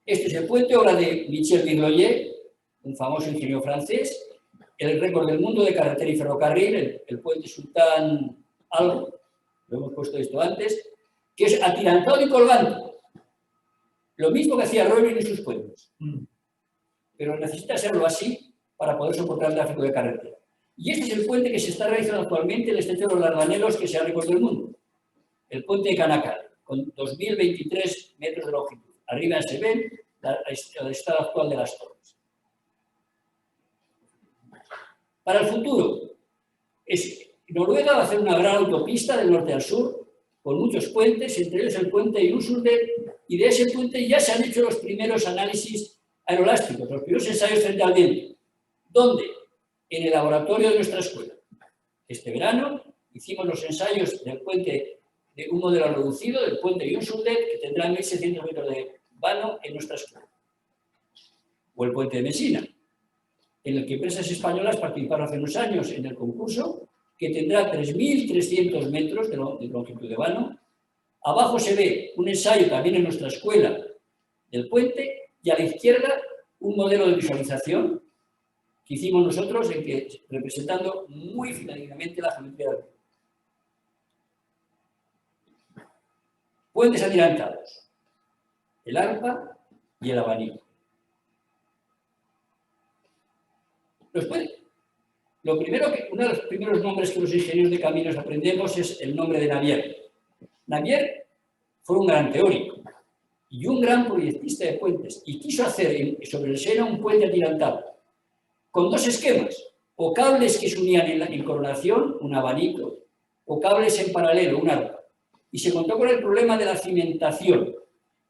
Este es el puente, obra de Michel Vigloyer, un famoso ingeniero francés, el récord del mundo de carretera y ferrocarril, el puente Sultán Algo, lo hemos puesto esto antes, que es atirantado y colgante. Lo mismo que hacía Rollin en sus puentes. Pero necesita hacerlo así para poder soportar el tráfico de carretera. Y este es el puente que se está realizando actualmente en el estrecho de los Dardanelos, que se ha récord del mundo. El puente de Canacal, con 2023 metros de longitud. Arriba se ven el estado actual de las torres. Para el futuro, Noruega va a hacer una gran autopista del norte al sur, con muchos puentes, entre ellos el puente Illusundet, y de ese puente ya se han hecho los primeros análisis aerolásticos, los primeros ensayos frente al viento. ¿Dónde? En el laboratorio de nuestra escuela. Este verano hicimos los ensayos del puente, de un modelo reducido, del puente Illusundet, que tendrá 1600 metros de vano en nuestra escuela. O el puente de Messina, en el que empresas españolas participaron hace unos años en el concurso, que tendrá 3.300 metros de longitud de vano. Abajo se ve un ensayo también en nuestra escuela del puente, y a la izquierda un modelo de visualización que hicimos nosotros, representando muy fidedigamente la geometría del puente. Puentes atirantados, el arpa y el abanico. Uno de los primeros nombres que los ingenieros de caminos aprendemos es el nombre de Navier. Navier fue un gran teórico y un gran proyectista de puentes, y quiso hacer sobre el Sena un puente atirantado, con 2 esquemas, o cables que se unían en coronación, un abanico, o cables en paralelo, un arpa. Y se encontró con el problema de la cimentación,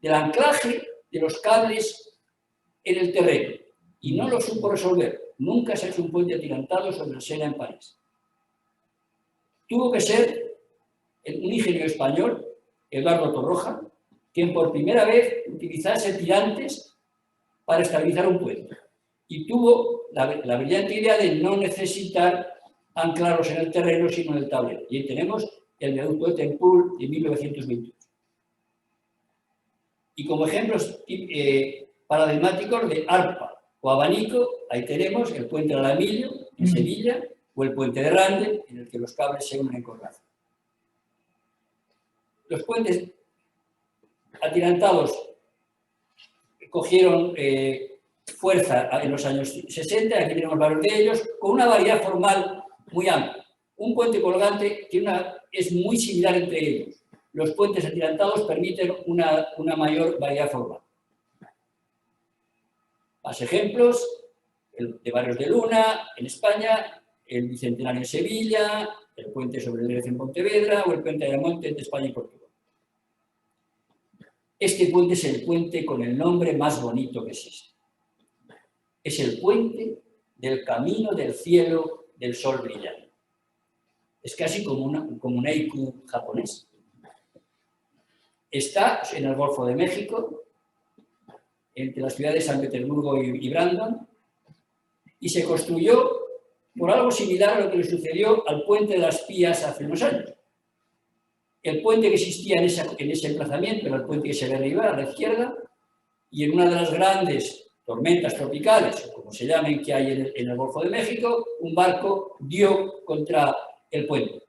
del anclaje de los cables en el terreno, y no lo supo resolver. Nunca se ha hecho un puente atirantado sobre el Sena en París. Tuvo que ser un ingeniero español, Eduardo Torroja, quien por primera vez utilizase tirantes para estabilizar un puente. Y tuvo la brillante idea de no necesitar anclarlos en el terreno, sino en el tablero. Y ahí tenemos el viaducto de Tempoul de 1928. Y como ejemplos paradigmáticos de arpa o abanico, ahí tenemos el puente de Alamillo, en Sevilla, o el puente de Rande, en el que los cables se unen en cordaza. Los puentes atirantados cogieron fuerza en los años 60, aquí tenemos varios de ellos, con una variedad formal muy amplia. Un puente colgante es muy similar entre ellos. Los puentes atirantados permiten una mayor variedad formal. Más ejemplos, el de Barrios de Luna, en España, el Bicentenario en Sevilla, el puente sobre el Lérez en Pontevedra o el puente de Ayamonte entre España y Portugal. Este puente es el puente con el nombre más bonito que existe. Es el puente del camino del cielo del sol brillante. Es casi como un haiku japonés. Está en el Golfo de México, entre las ciudades de San Petersburgo y Brandon, y se construyó por algo similar a lo que le sucedió al puente de las Pías hace unos años. El puente que existía en ese emplazamiento era el puente que se ve arriba, a la izquierda, y en una de las grandes tormentas tropicales, o como se llamen, que hay en el Golfo de México, un barco dio contra el puente.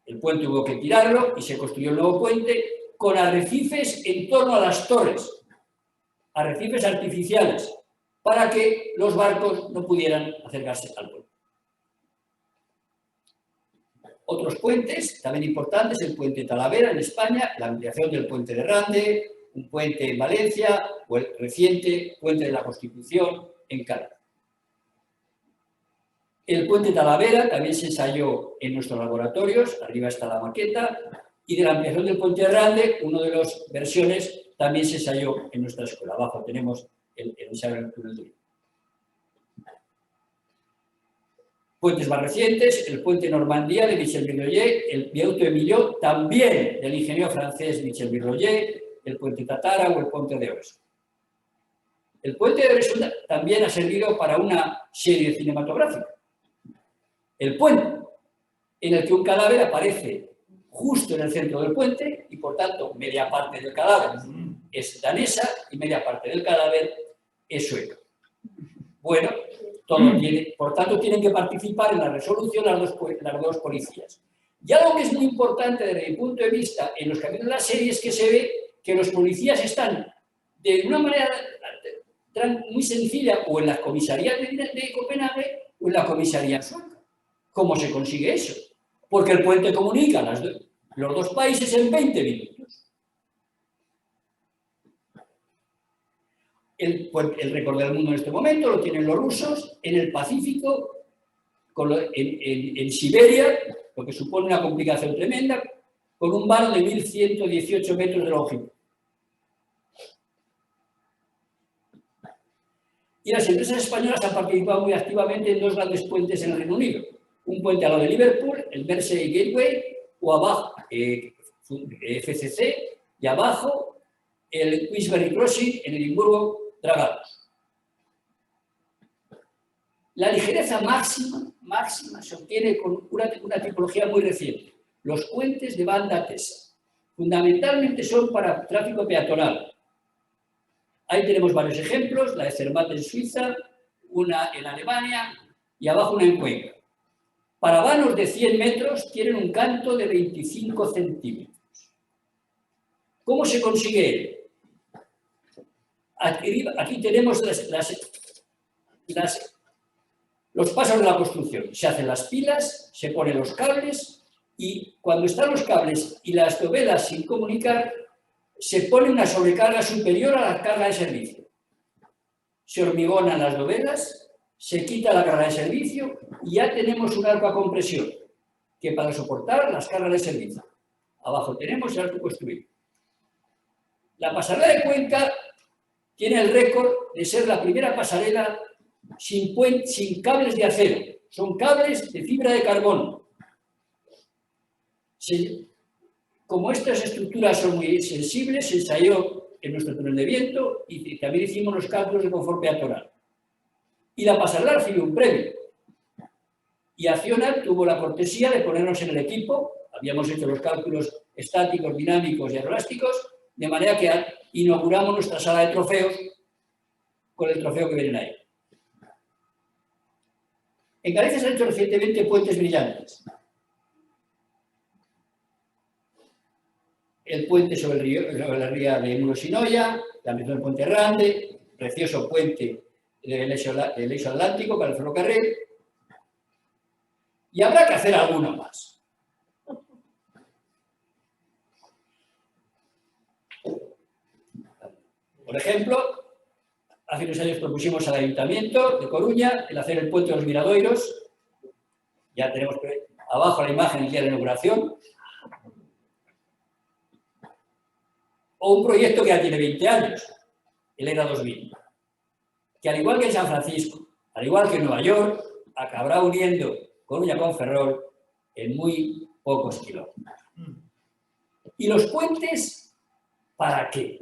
El puente hubo que tirarlo y se construyó un nuevo puente con arrecifes en torno a las torres, arrecifes artificiales, para que los barcos no pudieran acercarse al puente. Otros puentes también importantes, el puente Talavera en España, la ampliación del puente de Rande, un puente en Valencia o el reciente puente de la Constitución en Cádiz. El puente Talavera también se ensayó en nuestros laboratorios, arriba está la maqueta, y de la ampliación del puente Herralde, una de las versiones también se ensayó en nuestra escuela. Abajo tenemos el ensayo del túnel de Vigo. Puentes más recientes, el puente Normandía de Michel Virloyer, el viaducto Emilio, también del ingeniero francés Michel Virloyer, el puente Tatara o el puente de Oresund. El puente de Oresund también ha servido para una serie cinematográfica. El puente, en el que un cadáver aparece justo en el centro del puente y, por tanto, media parte del cadáver es danesa y media parte del cadáver es sueca. Bueno, por tanto, tienen que participar en la resolución las dos policías. Y algo que es muy importante desde mi punto de vista en los capítulos de la serie es que se ve que los policías están de una manera muy sencilla o en las comisarías de Copenhague o en la comisaría sueca. ¿Cómo se consigue eso? Porque el puente comunica los dos países en 20 minutos. El récord del mundo en este momento lo tienen los rusos en el Pacífico, en Siberia, lo que supone una complicación tremenda, con un vano de 1.118 metros de longitud. Y las empresas españolas han participado muy activamente en dos grandes puentes en el Reino Unido. Un puente a lo de Liverpool, el Mersey Gateway, o abajo, FCC, y abajo, el Queensbury Crossing en Edimburgo, Dragados. La ligereza máxima se obtiene con una tipología muy reciente. Los puentes de banda tesa. Fundamentalmente son para tráfico peatonal. Ahí tenemos varios ejemplos, la de Zermatt en Suiza, una en Alemania y abajo una en Cuenca. Para vanos de 100 metros tienen un canto de 25 centímetros. ¿Cómo se consigue? Aquí tenemos los pasos de la construcción. Se hacen las pilas, se ponen los cables y cuando están los cables y las dovelas sin comunicar, se pone una sobrecarga superior a la carga de servicio. Se hormigonan las dovelas, se quita la carga de servicio y ya tenemos un arco a compresión que para soportar las cargas de servicio. Abajo tenemos el arco construido. La pasarela de Cuenca tiene el récord de ser la primera pasarela sin cables de acero. Son cables de fibra de carbono. Como estas estructuras son muy sensibles, se ensayó en nuestro túnel de viento y también hicimos los cálculos de confort peatonal. Y la pasarela recibió un premio. Y Acciona tuvo la cortesía de ponernos en el equipo, habíamos hecho los cálculos estáticos, dinámicos y aerolásticos, de manera que inauguramos nuestra sala de trofeos con el trofeo que vienen ahí. En Galicia se han hecho recientemente puentes brillantes. El puente sobre la ría de Mulo-Sinoia, la ampliación del puente Herralde, precioso puente del eixo atlántico para el ferrocarril. Y habrá que hacer alguno más. Por ejemplo, hace unos años propusimos al Ayuntamiento de Coruña el hacer el puente de los Miradoiros. Ya tenemos abajo la imagen del día de la inauguración. O un proyecto que ya tiene 20 años, el ERA 2000, que al igual que en San Francisco, al igual que en Nueva York, acabará uniendo Coruña con Ferrol en muy pocos kilómetros. ¿Y los puentes para qué?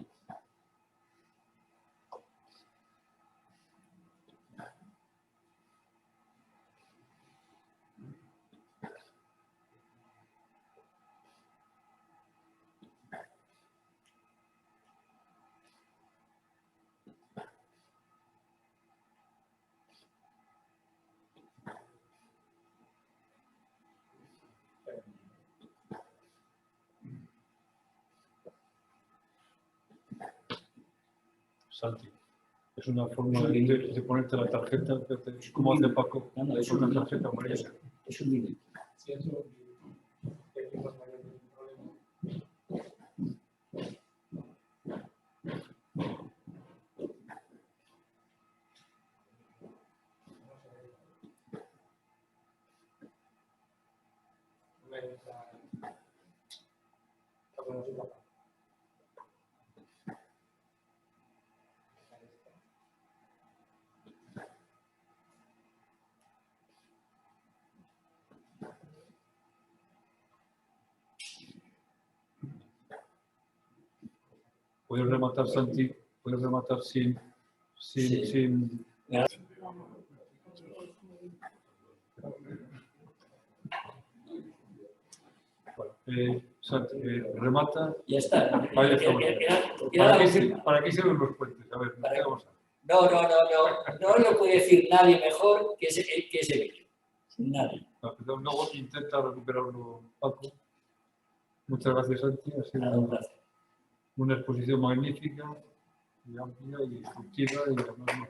Santi, es una forma de ponerte la tarjeta, como hace Paco, no, es una un tarjeta amarilla. Es un minuto. Sí, eso tenemos mayor problema. es lo que nos toca. ¿Puedes rematar, Santi? ¿Puedes rematar sin... Bueno, Santi, remata. Ya está. Vale, ¿Para qué sirven los puentes? A ver, vamos a ver. No lo puede decir nadie mejor que ese vídeo. Nadie. Luego intenta recuperarlo, Paco. Muchas gracias, Santi. Ha sido una exposición magnífica, y amplia y instructiva y además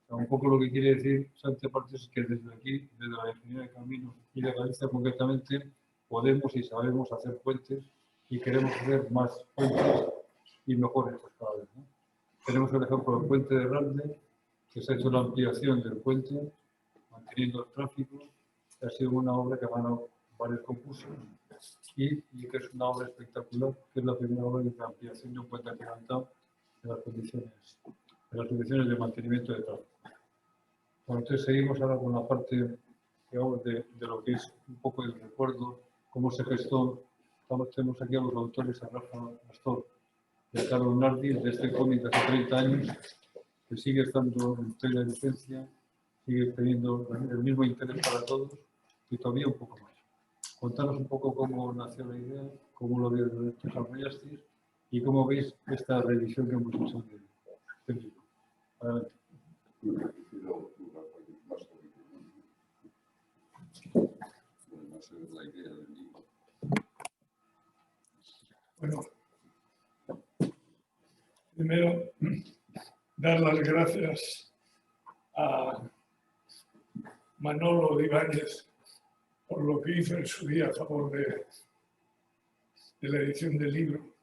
un poco lo que quiere decir Santi aparte es que desde aquí, desde la Ingeniería de Caminos y de Galicia concretamente, podemos y sabemos hacer puentes y queremos hacer más puentes y mejores cada vez, ¿no? Tenemos el ejemplo del puente de Rande, que se ha hecho la ampliación del puente, manteniendo el tráfico, ha sido una obra que ha ganado varios concursos y que es una obra espectacular, que es la primera obra de ampliación de un puente atirantado en las condiciones de mantenimiento de tráfico. Bueno, entonces seguimos ahora con la parte, digamos, de lo que es un poco el recuerdo, cómo se gestó. Tenemos aquí a los autores, a Rafa Astor y a Carlos Nardi, de este cómic de hace 30 años, que sigue estando en plena vigencia, sigue teniendo el mismo interés para todos y todavía un poco más. Contanos un poco cómo nació la idea, cómo lo desarrollasteis y cómo veis esta revisión que hemos hecho del libro. Adelante. Bueno, primero, dar las gracias a Manolo Ibáñez por lo que hizo en su día a favor de la edición del libro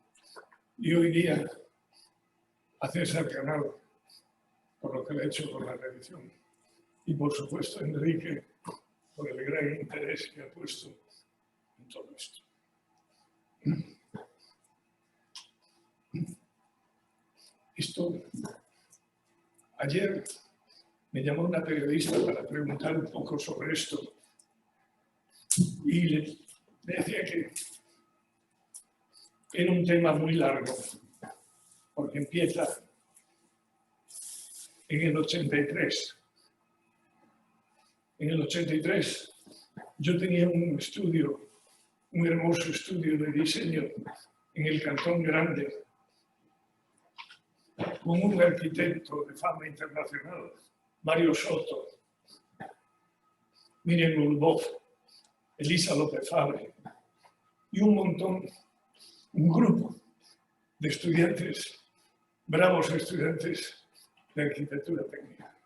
y hoy día a César Canal por lo que le ha hecho con la reedición y por supuesto a Enrique por el gran interés que ha puesto en todo esto. Ayer me llamó una periodista para preguntar un poco sobre esto y le decía que era un tema muy largo porque empieza en el 83. En el 83 yo tenía un hermoso estudio de diseño en el Cantón Grande con un arquitecto de fama internacional, Mario Soto, Miriam Ulbov, Elisa López Fabre y un grupo de estudiantes, bravos estudiantes de arquitectura técnica.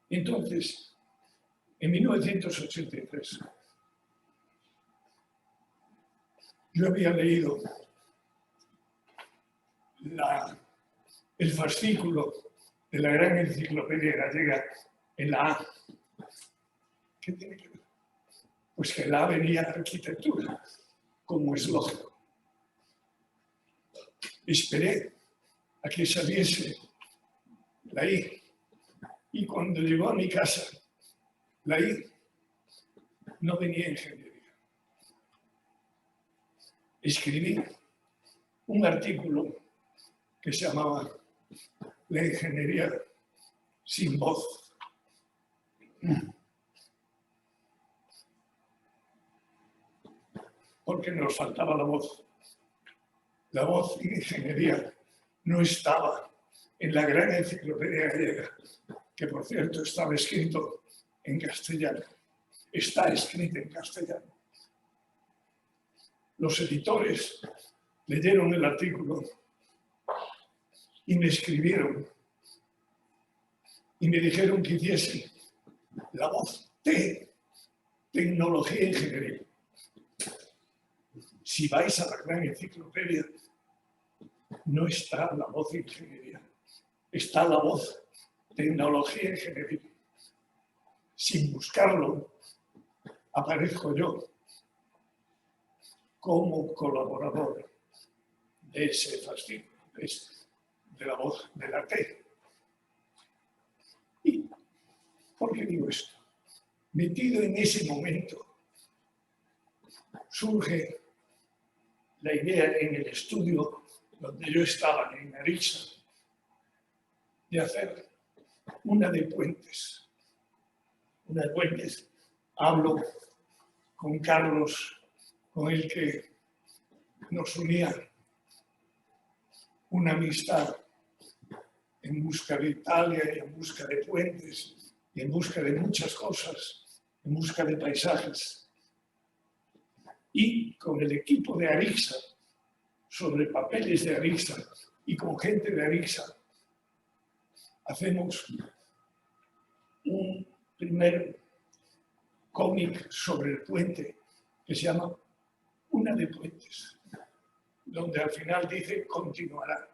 Entonces, en 1983, yo había leído el fascículo de la gran enciclopedia gallega en la A. ¿Qué tiene que ver? Pues que la A venía de arquitectura, como es lógico. Esperé a que saliese la I y cuando llegó a mi casa, la I no venía ingeniería. Escribí un artículo que se llamaba La ingeniería sin voz. Porque nos faltaba la voz. La voz en ingeniería no estaba en la gran enciclopedia gallega, que por cierto estaba escrito en castellano. Está escrita en castellano. Los editores leyeron el artículo y me escribieron y me dijeron que hiciese la voz T, tecnología e ingeniería. Si vais a la gran enciclopedia, no está la voz ingeniería, está la voz tecnología y ingeniería. Sin buscarlo, aparezco yo como colaborador de ese fascículo, de la voz de la T. ¿Y por qué digo esto? Metido en ese momento, surge la idea en el estudio donde yo estaba, en Arixa, de hacer una de puentes. Una de puentes. Hablo con Carlos, con el que nos unía una amistad en busca de Italia y en busca de puentes y en busca de muchas cosas, en busca de paisajes. Y con el equipo de Arixa, sobre papeles de Arixa y con gente de Arixa, hacemos un primer cómic sobre el puente que se llama Una de Puentes, donde al final dice continuará.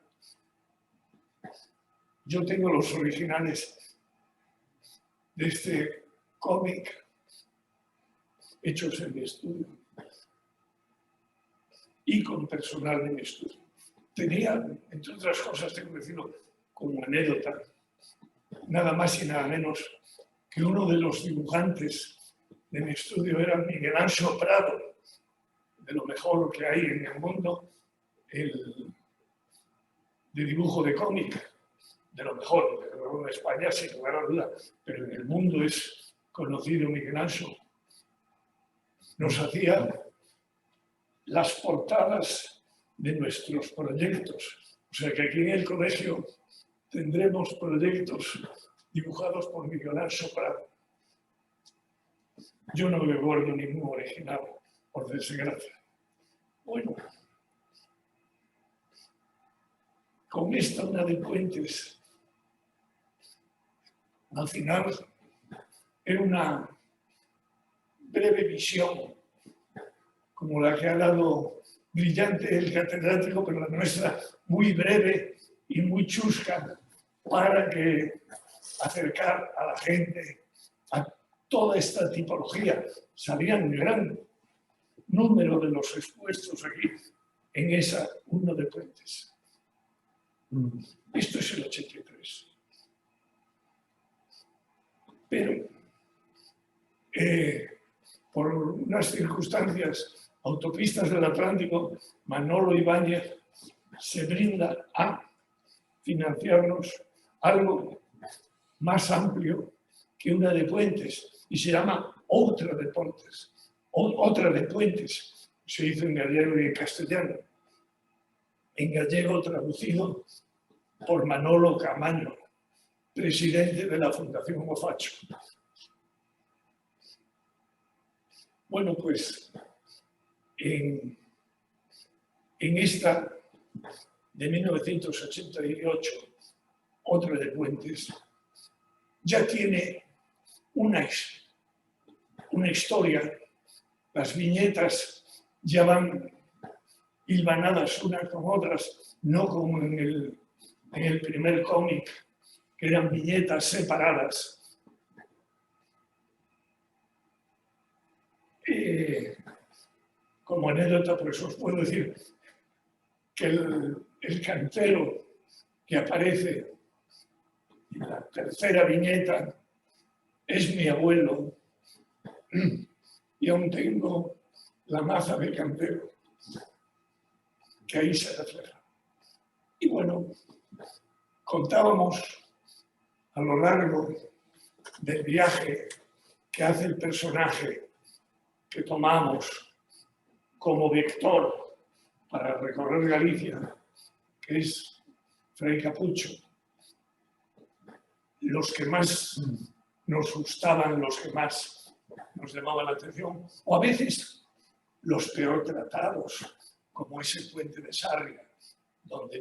Yo tengo los originales de este cómic hechos en mi estudio y con personal de mi estudio. Tenía, entre otras cosas, tengo que decirlo como anécdota, nada más y nada menos que uno de los dibujantes de mi estudio era Miguel Anxo Prado, de lo mejor que hay en el mundo de dibujo de cómic, de lo mejor, en España sin lugar a duda, pero en el mundo es conocido Miguel Anxo. Nos hacía las portadas de nuestros proyectos. O sea que aquí en el colegio tendremos proyectos dibujados por Miguel Anxo Prado. Yo no me guardo ningún original, por desgracia. Bueno, con esta Una de Puentes, al final era una breve visión, como la que ha dado brillante el catedrático, pero la nuestra muy breve y muy chusca, para que acercar a la gente a toda esta tipología. Salían un gran número de los expuestos aquí en esa Una de Puentes. Esto es el 83. Pero por unas circunstancias, Autopistas del Atlántico, Manolo Ibáñez se brinda a financiarnos algo más amplio que Una de Puentes y se llama Otra de Puentes. Otra de Puentes, se hizo en gallego y en castellano. En gallego traducido por Manolo Camaño, presidente de la Fundación Mofacho. Bueno, pues en esta de 1988, Otra de Puentes, ya tiene una historia. Las viñetas ya van hilvanadas unas con otras, no como en el primer cómic, que eran viñetas separadas. Como anécdota, pues os puedo decir que el cantero que aparece en la tercera viñeta es mi abuelo, y aún tengo la maza de cantero que ahí se refleja. Y bueno, contábamos a lo largo del viaje que hace el personaje que tomamos como vector para recorrer Galicia, que es Fray Capucho. Los que más nos gustaban, los que más nos llamaban la atención, o a veces los peor tratados, como ese puente de Sarria, donde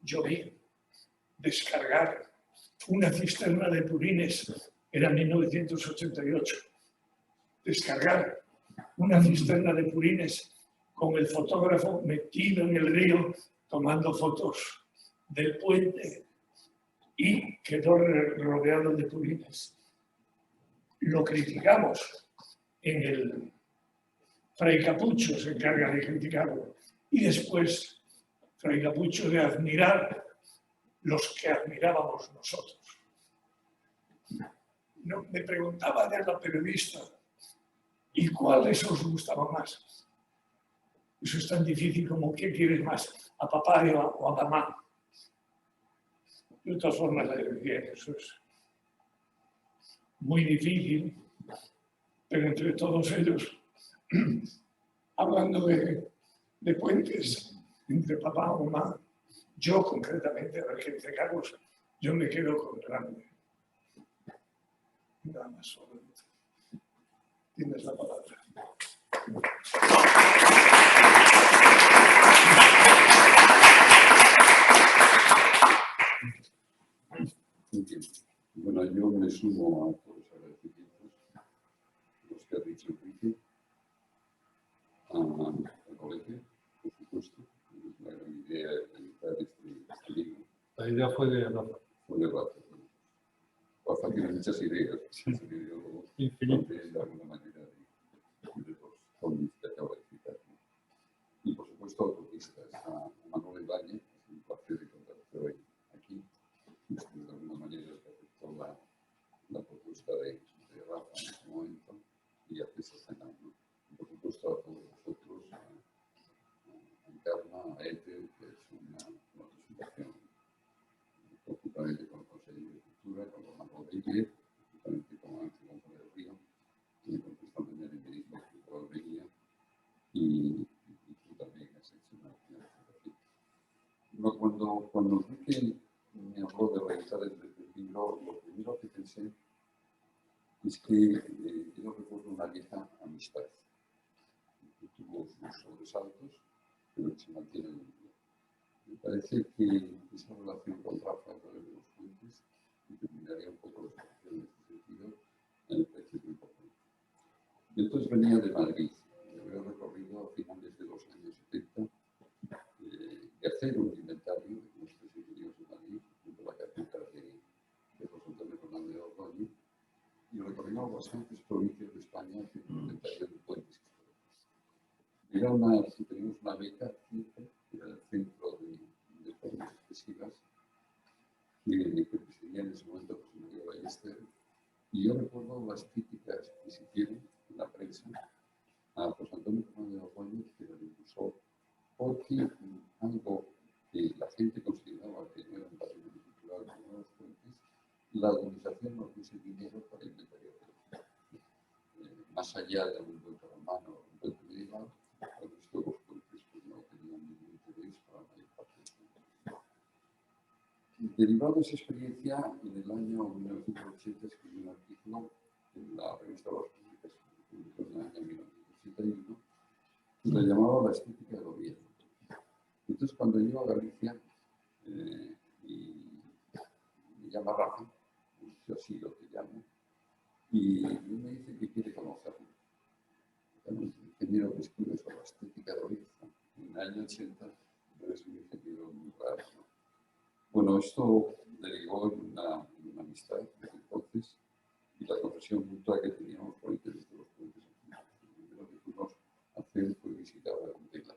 yo vi descargar una cisterna de purines, era 1988, descargar una cisterna de purines con el fotógrafo metido en el río tomando fotos del puente y quedó rodeado de purines. Lo criticamos en el Fray Capucho, se encarga de criticarlo, y después Fray Capucho de admirar los que admirábamos nosotros. No, me preguntaba de la periodista, ¿y cuáles os gustaba más? Eso es tan difícil como ¿qué quieres más? ¿A papá o a mamá? De todas formas, la decía, eso es muy difícil, pero entre todos ellos, hablando de puentes entre papá o mamá, yo concretamente, a ver qué dice Carlos, yo me quedo con grande. Nada más sobre. Tienes la palabra. Bueno, yo me sumo a todos los agradecimientos, los que ha dicho Enrique, al colegio, por supuesto, es la gran idea de editar este libro. La idea fue de Rafa. Fue de Rafa. Rafa tiene muchas ideas, Infinito. de alguna manera de los cómics que acabo de citar. Y por supuesto autopistas a Manuel Valle, es un placer encontrarte hoy aquí. De alguna manera se aceptó la propuesta de Rafa en ese momento y hace esa escena. Y por supuesto a todos vosotros, a Encarna, a Ete, que es una presentación conjuntamente con el Consejo de Cultura, con Román Rodríguez, conjuntamente con Ángel González del Río, y con Cristian Bener y Medina, que lo venía, y tú también has hecho una presentación. Cuando Enrique me habló de realizar el libro, lo primero que pensé es que yo recuerdo una vieja amistad que tuvo sus sobresaltos, pero que se mantiene en el día. Me parece que esa relación con Rafa a través de los puentes determinaría un poco la situación en este sentido, me parece muy importante. Yo entonces venía de Madrid, me había recorrido a finales de los años 70 de hacer un inventario de nuestros ingenieros de Madrid, junto a la carpeta de José Antonio Fernández de Ordóñez, y recorrimos bastantes provincias de España haciendo un inventario de puentes históricos. Teníamos una beca, que era el Centro de Formas Expresivas, que presidía en ese momento José María Ballester, y yo recuerdo las críticas que se hicieron en la prensa a José Antonio Fernández de Ordóñez, que era el impulsor, porque algo que la gente consideraba que no era un patrimonio cultural como los puentes, la organización nos diese dinero para inventariar. Más allá de un puente romano o un puente medieval, el resto de los puentes pues, no tenían ningún interés para la mayor parte de los puentes. Derivado de esa experiencia, en el año 1980 escribí un artículo en la revista Las Públicas, publicó en el año 1981, que le llamaba La estética del gobierno. Entonces, cuando llego a Galicia, y me llama Rafa, yo así lo que llamo, y me dice que quiere conocerlo. El ingeniero que escribe sobre la estética de Oriza, en el año 80, es un ingeniero muy raro. ¿No? Bueno, esto derivó en una amistad desde entonces y la confesión mutua que teníamos por interés de los puentes. Lo primero que fuimos a hacer fue visitar a Gondela.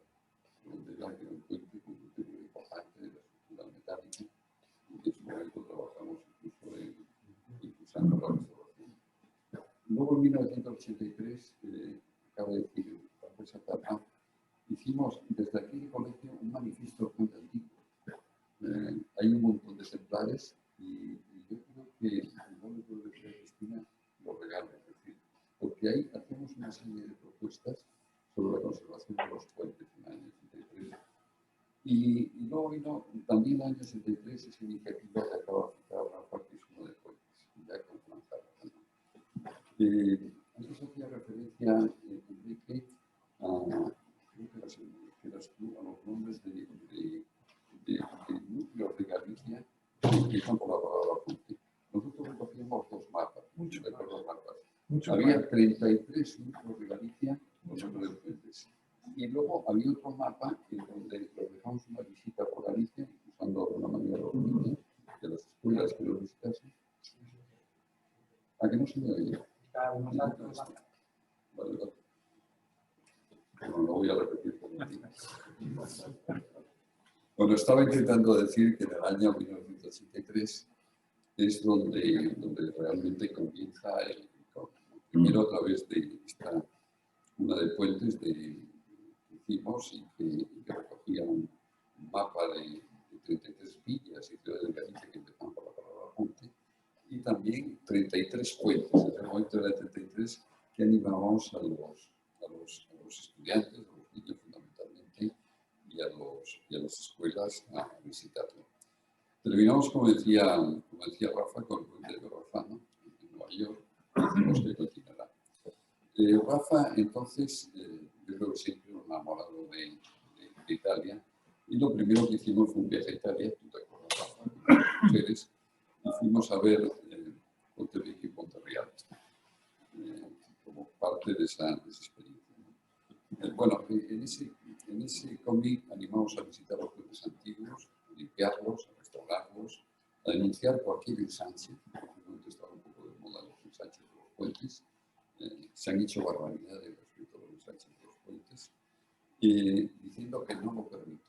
Gondela, que era un puente con un deterioro importante de la estructura metálica, y en su momento trabajamos incluso impulsando la restauración. Luego en 1983, acaba de decir Rafael Santana, hicimos desde aquí de colegio un manifiesto muy antiguo. Hay un montón de ejemplares y yo creo que no le puedo decir a Cristina lo regalo, es decir, porque ahí hacemos una serie de propuestas sobre la conservación de los puentes en el año 83. Y luego vino también en el año 83 esa iniciativa que acaba de citar Rafa, que es uno de puentes, ya con Franzara. Antes hacía referencia, Enrique, creo que eras tú, a los nombres de núcleos de Galicia que empiezan por la palabra puente. Nosotros recogíamos dos mapas, Había 33 núcleos de Galicia con nombre de puentes. Y luego había otro mapa en donde reflejamos una visita por Galicia, usando de alguna manera los líneas de las escuelas escuelas que lo visitasen. ¿A que no se me oye? Está unos altos. Vale, vale. Bueno, lo voy a repetir por aquí. Bueno, estaba intentando decir que en el año 1983 es donde realmente comienza el cómic. Primero a través de una de puentes que hicimos y que recogía un mapa de 33 villas y ciudades de Galicia que empezaban por la palabra puente, y también 33 puentes. En ese momento eran 33 que animábamos a los estudiantes, a los niños fundamentalmente, y a las escuelas a visitarlo. Terminamos, como decía Rafa, con el puente de Verrazano, en Nueva York, y decimos que continuará. Rafa, entonces, yo creo que siempre un enamorado de Italia, y lo primero que hicimos fue un viaje a Italia, tú te acuerdas, Rafa, con las mujeres, y fuimos a ver Pontevecchio y Pontereale, como parte de esa experiencia. Bueno, en ese cómic animamos a visitar los puentes antiguos, a limpiarlos, a restaurarlos, a denunciar cualquier ensanche. En un momento estaba un poco de moda los ensanches de los puentes. Se han hecho barbaridades respecto a los ensanches de los puentes, diciendo que no lo permito,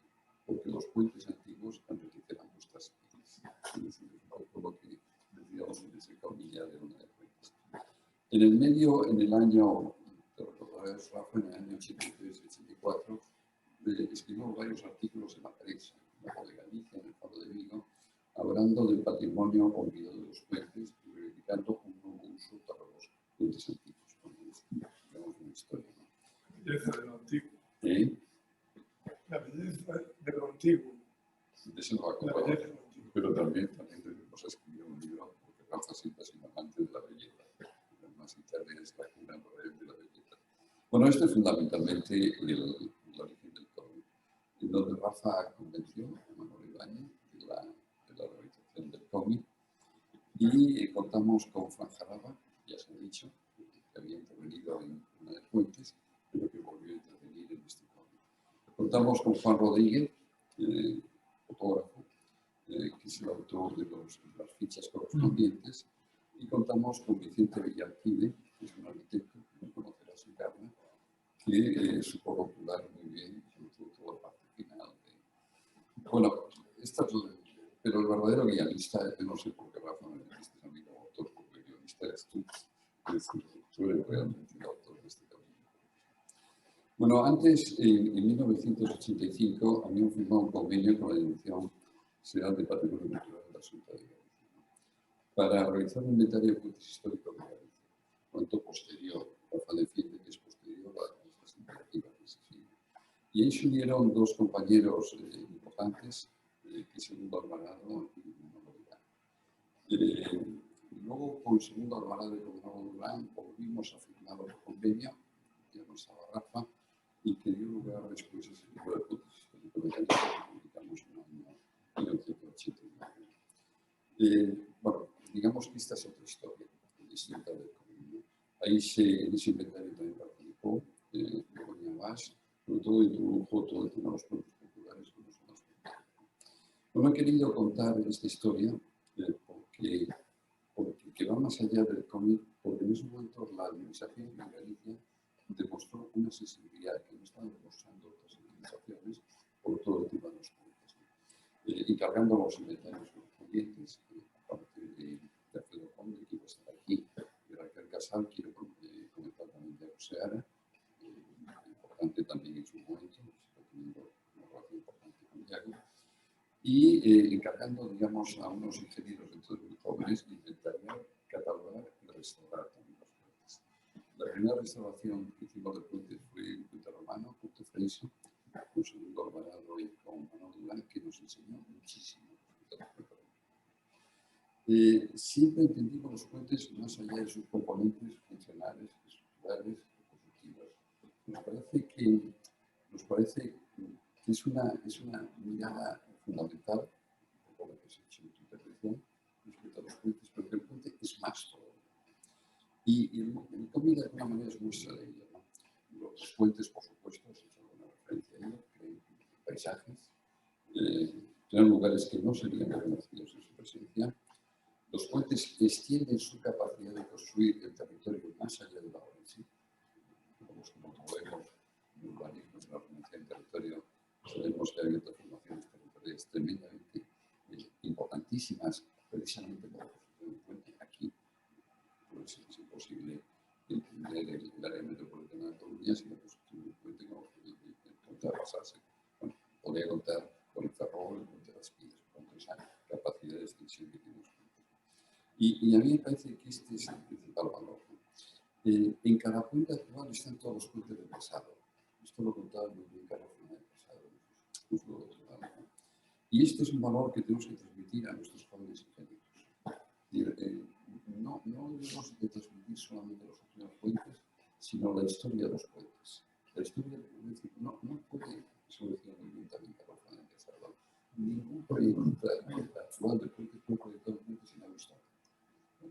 porque los puentes antiguos enriquecerán vuestras vidas. Es un poco lo que decíamos en ese cómic ya de una de puentes. En el medio, en el año, te recordarás, Rafa, en el año 83-84, escribimos varios artículos en la prensa, en la Voz de Galicia, en el Faro de Vigo, hablando del patrimonio olvidado de los puentes y reivindicando un nuevo uso para los puentes antiguos. Digamos una historia, ¿no? La belleza de lo antiguo. ¿Eh? La belleza de lo antiguo. De eso no va a La contar. belleza de lo antiguo. Pero también debemos escribir un libro, porque Rafa siempre ha sido amante de la belleza. Además, Italia es la cuna de la belleza. Bueno, esto es fundamentalmente el origen del cómic, en donde Rafa convenció a Manuel Ibáñez de la realización del cómic, y contamos con Fran Jaraba, ya se ha dicho, que había intervenido en una de Fuentes, pero que volvió a intervenir en este cómic. Contamos con Juan Rodríguez, fotógrafo, que es el autor de las fichas correspondientes, y contamos con Vicente Villarquide, que es un arquitecto, que no conocerá su carne, que supo calcular muy bien, sobre todo toda la parte final. Bueno, pero el verdadero guionista, yo no sé por qué Rafa me dijiste a mí como autor, porque el guionista eres tú. Tú eres realmente el autor de este camino. Bueno, antes, en 1985, habíamos firmado un convenio con la Dirección General de Patrimonio Cultural de la Junta de Galicia, ¿no?, para realizar un inventario de puentes históricos de Galicia. Cuanto posterior, Rafa defiende que es posterior a estas iniciativas que se siguen. Y ahí se unieron dos compañeros importantes, que es Segundo Alvarado y Manolo Durán. Luego, con Segundo Alvarado y con Manolo Durán, volvimos a firmar otro convenio, que ya no estaba Rafa, y que dio lugar después a ese libro de puentes históricos de Galicia que publicamos en el año 1989. Bueno, digamos que esta es otra historia distinta del cómic. Ahí en ese inventario también participó Begoña Vaz, sobre todo introdujo todo el tema de los pueblos populares como son los pueblos. Bueno, he querido contar esta historia porque va más allá del cómic, porque en ese momento la administración en Galicia demostró una sensibilidad que no estaban demostrando otras administraciones por todo el tema de los puentes, encargando los inventarios correspondientes, aparte de Alfredo Conde, que iba a estar aquí, de Raquel Casal, quiero comentar también de Oseara, importante también en su momento, está teniendo una relación importante con Iago, y encargando, digamos, a unos ingenieros entonces muy jóvenes de inventariar, catalogar y restaurar también los puentes. La primera restauración que hicimos del puente fue un puente romano, Puente Freixo, con Segundo Alvarado y con Manolo Durán, que nos enseñó muchísimo. Siempre entendimos los puentes más allá de sus componentes funcionales, estructurales y constructivas. Nos parece que es una mirada fundamental, un poco lo que se ha hecho en tu intervención, respecto a los puentes, porque el puente es más todo. Y el cómic de alguna manera es muestra de ello, ¿no? Los puentes, por supuesto, se hizo alguna referencia a ello, crean paisajes, crean lugares que no serían reconocidos en su presencia, Los puentes extienden su capacidad de construir el territorio más allá de la orilla. Como vemos en urbanismo, en la organización del territorio, sabemos que hay otras formaciones territoriales tremendamente importantísimas, precisamente por la construcción del puente. Aquí pues, es imposible entender el área metropolitana de Coruña sin la construcción del puente como contrapasarse. Bueno, podría contar con el Ferrol, el puente de las Piedras, con esa capacidad de extensión que tiene los puentes. Y a mí me parece que este es el principal valor. En cada puente actual están todos los puentes del pasado. Esto lo contaba muy bien Carlos en el pasado. Y este es un valor que tenemos que transmitir a nuestros jóvenes ingenieros. No debemos de transmitir solamente los últimos puentes, sino la historia de los puentes. La historia, es decir, no puede, eso decía muy bien también Carlos en el pasado, ningún proyecto actual de puentes puede proyectar un puente sin haber estado.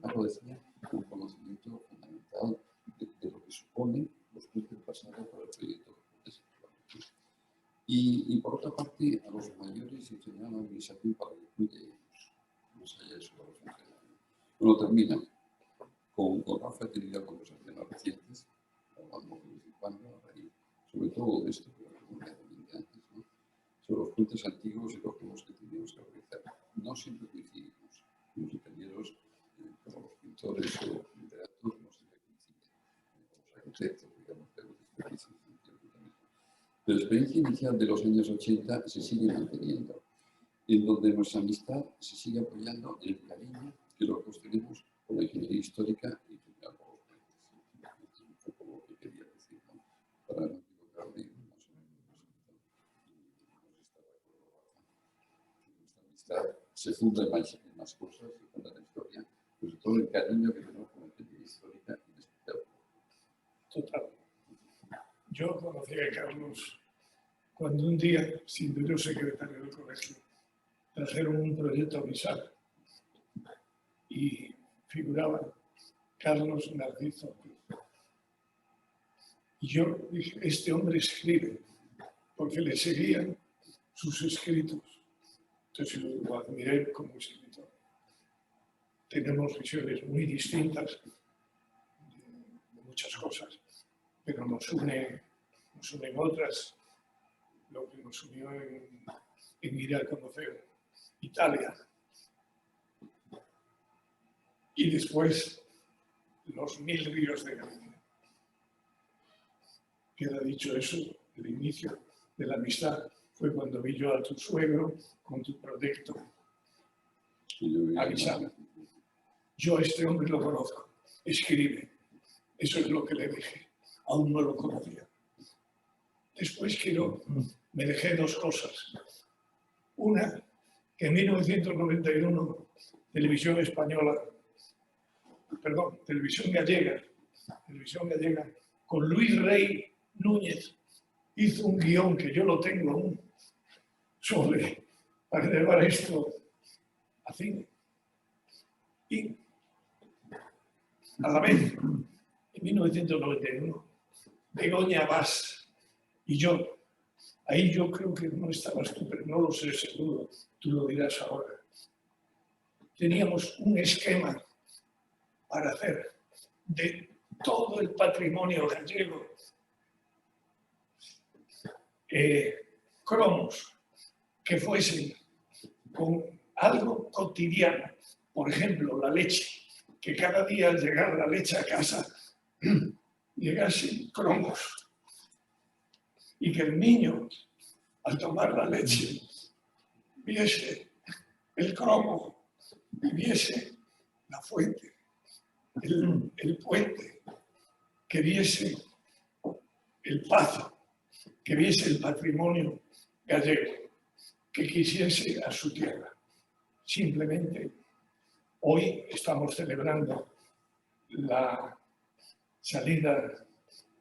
Carlos decía un conocimiento fundamental de lo que suponen los puentes del pasado para el proyecto de puentes actuales. Y por otra parte, a los mayores en general la organización para que cuide ellos, más allá de su valor funcional. Bueno, termina. Con Rafa he tenido conversaciones recientes, hablando de vez en cuando, sobre todo de esto que lo comenté antes, ¿no? Sobre los puentes antiguos y los nuevos que teníamos que realizar. No siempre coincidimos. Los ingenieros, como los pintores o literatos, no siempre coinciden. Los arquitectos, digamos, pero la experiencia inicial de los años 80 se sigue manteniendo, en donde nuestra amistad se sigue apoyando en el cariño que los dos tenemos por la ingeniería histórica y por los puentes. Esto es un poco lo que quería decir, ¿no? Para no equivocarme, más o menos, nuestra amistad se funda en más cosas, se funda en la historia, pero sobre todo el cariño que tenemos por la ingeniería histórica y especial. Total. Yo conocí a Carlos cuando un día, siendo yo secretario del colegio, trajeron un proyecto a mi sala y figuraban Carlos Narciso. Y yo dije, este hombre escribe, porque le seguían sus escritos. Entonces lo admiré como escritor. Tenemos visiones muy distintas de muchas cosas, pero nos unen otras. Lo que nos unió en ir a conocer Italia. Y después los 1000 ríos de Galicia. Queda dicho eso, el inicio de la amistad fue cuando vi yo a tu suegro con tu proyecto avisado. Yo a este hombre lo conozco, escribe. Eso es lo que le dije. Aún no lo conocía. Después me dejé 2 cosas. Una, que en 1991, Televisión Gallega, con Luis Rey Núñez, hizo un guión que yo lo tengo aún, para llevar esto a cine. Y a la vez, en 1991, Begoña Vaz y yo, ahí yo creo que no estabas tú, pero no lo sé seguro, tú lo dirás ahora. Teníamos un esquema para hacer de todo el patrimonio gallego cromos que fuesen con algo cotidiano. Por ejemplo, la leche, que cada día al llegar la leche a casa llegasen cromos. Y que el niño, al tomar la leche, viese el cromo y viese la fuente, el puente, que viese el pazo, que viese el patrimonio gallego, que quisiese a su tierra. Simplemente, hoy estamos celebrando la salida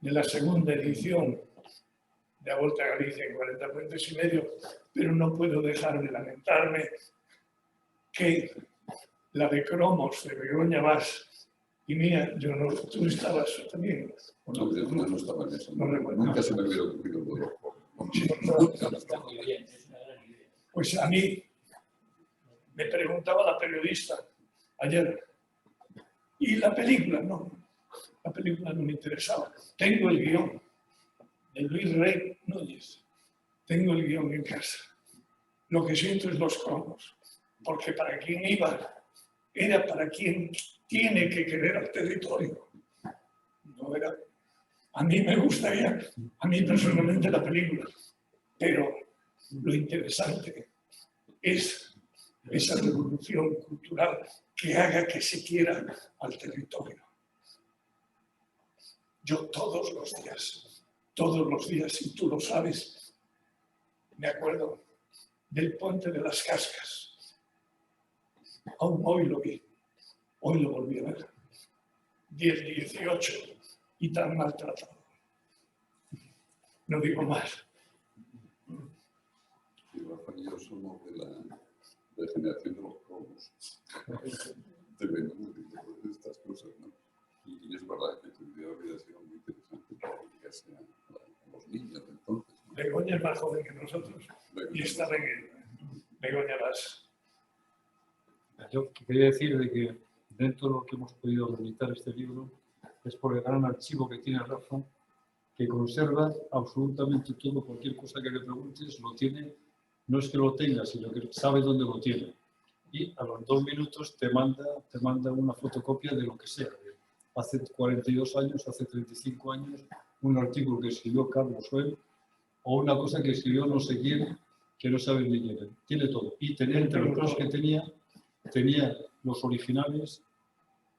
de la segunda edición de la Volta a Galicia en 40 puentes y medio, pero no puedo dejar de lamentarme que la de cromos de Begoña Vaz y mía, tú estabas también. No estaba en eso. No recuerdo. Nunca se me hubiera ocurrido. Pues a mí me preguntaba la periodista ayer. Y la película, no. La película no me interesaba. Tengo el guión de Luis Rey Núñez. Tengo el guión en casa. Lo que siento es los cromos. Porque para quien iba, era para quien tiene que querer al territorio. No era. A mí me gustaría, a mí personalmente, la película. Pero lo interesante es esa revolución cultural que haga que se quiera al territorio. Yo todos los días, y tú lo sabes, me acuerdo del Puente de las Cascas. Aún hoy lo vi, hoy lo volví a ver. 10, 18 y tan maltratado. No digo más. Y Rafa y yo somos de la generación de los cromos. De estas cosas, ¿no? Y es verdad que tu idea habría sido muy interesante para que llegase a los niños de entonces, ¿no? Begoña es más joven que nosotros y está en Begoña Las. Yo quería decir de que dentro de lo que hemos podido reeditar este libro es por el gran archivo que tiene Rafa, que conserva absolutamente todo, cualquier cosa que le preguntes, lo tiene, no es que lo tenga, sino que sabe dónde lo tiene. Y a los 2 minutos te manda una fotocopia de lo que sea. Hace 42 años, hace 35 años, un artículo que escribió Carlos Suel, o una cosa que escribió no sé quién, que no sabe ni quién era. Tiene todo. Y tenía, entre los cosas que tenía los originales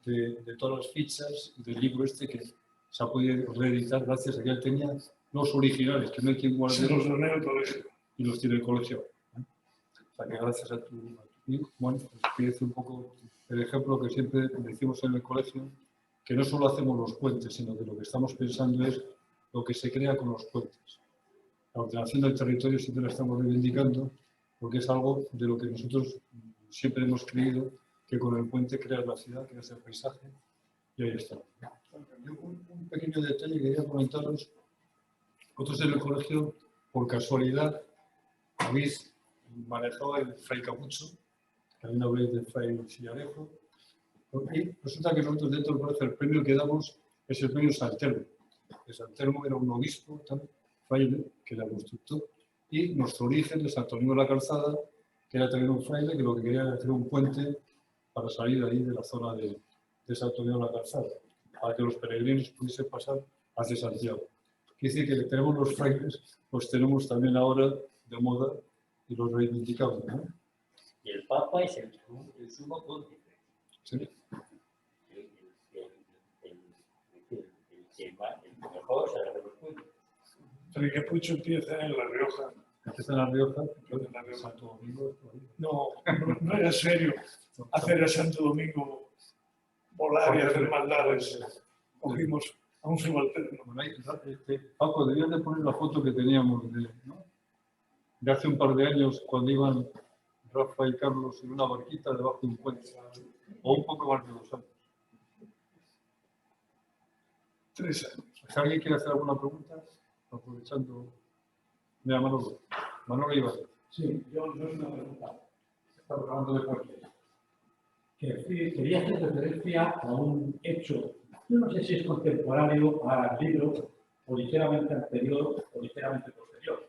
de todas las fichas del libro este que se ha podido reeditar gracias a que él tenía los originales, que no hay quien guarde. Se los doné al colegio. Y los tiene el colegio. O sea que gracias a tu hijo, bueno, pues quiero decir un poco el ejemplo que siempre decimos en el colegio, que no solo hacemos los puentes, sino que lo que estamos pensando es lo que se crea con los puentes. La ordenación del territorio siempre la estamos reivindicando porque es algo de lo que nosotros siempre hemos creído, que con el puente creas la ciudad, creas el paisaje, y ahí está. Un pequeño detalle que quería comentaros. Vosotros en el colegio, por casualidad, habéis manejado el Fray Capucho, también habléis del Fray Sillarejo, y resulta que nosotros dentro del colegio el premio que damos es el premio San Telmo. El San Telmo era un obispo, fraile, que era constructor, y nuestro origen de Santo Domingo de la Calzada, que era también un fraile, que lo que quería era hacer un puente para salir ahí de la zona de Santo Domingo de la Calzada, para que los peregrinos pudiesen pasar hacia Santiago. Quiere decir que tenemos los frailes, pues tenemos también ahora de moda y los reivindicamos, ¿no? Y el Papa es el sumo pontífice. ¿Sí? El mejor se hace los puentes. Fray Capucho empieza en La Rioja. Empieza en La Rioja, Santo Domingo. No era serio hacer a Santo Domingo volar y hacer maldades. Cogimos a un subalterno. Paco, debías de poner la foto que teníamos de hace un par de años, cuando iban Rafa y Carlos en una barquita debajo de un puente, o un poco más de 2 años. 3 años. Si alguien quiere hacer alguna pregunta, aprovechando. Mira, Manolo Ibar. Sí, yo una pregunta. Estamos hablando de puentes. Quería hacer referencia a un hecho, yo no sé si es contemporáneo al libro, o ligeramente anterior, o ligeramente posterior.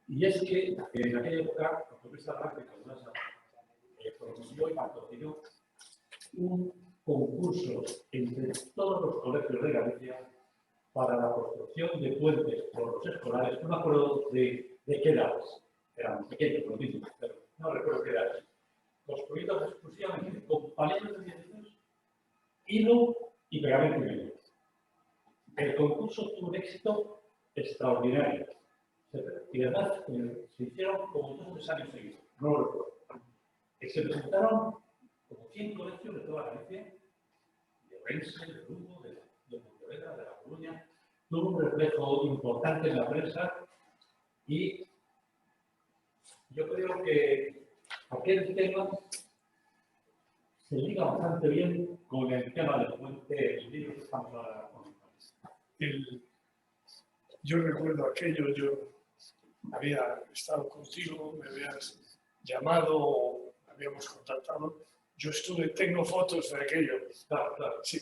Y es que en aquella época, la revista gráfica promovió y patrocinó un concurso entre todos los colegios de Galicia para la construcción de puentes por los escolares. No me acuerdo de qué edades, eran pequeños los niños, pero no recuerdo qué edades. Construidos exclusivamente con paletas de dientes, hilo y pegamento medio. El concurso tuvo un éxito extraordinario. Y además se hicieron como 2 o 3 años seguidos, no lo recuerdo. Se presentaron como 100 colegios de toda Galicia, de Rense, de Lugo, de Pontevedra, de La Coruña. Tuvo un reflejo importante en la prensa y yo creo que aquel tema se liga bastante bien con el tema del puente, el libro que estamos ahora comentando. Yo recuerdo aquello, yo había estado contigo, me habías llamado, habíamos contactado. Yo tengo fotos de aquello. Claro, claro. Sí.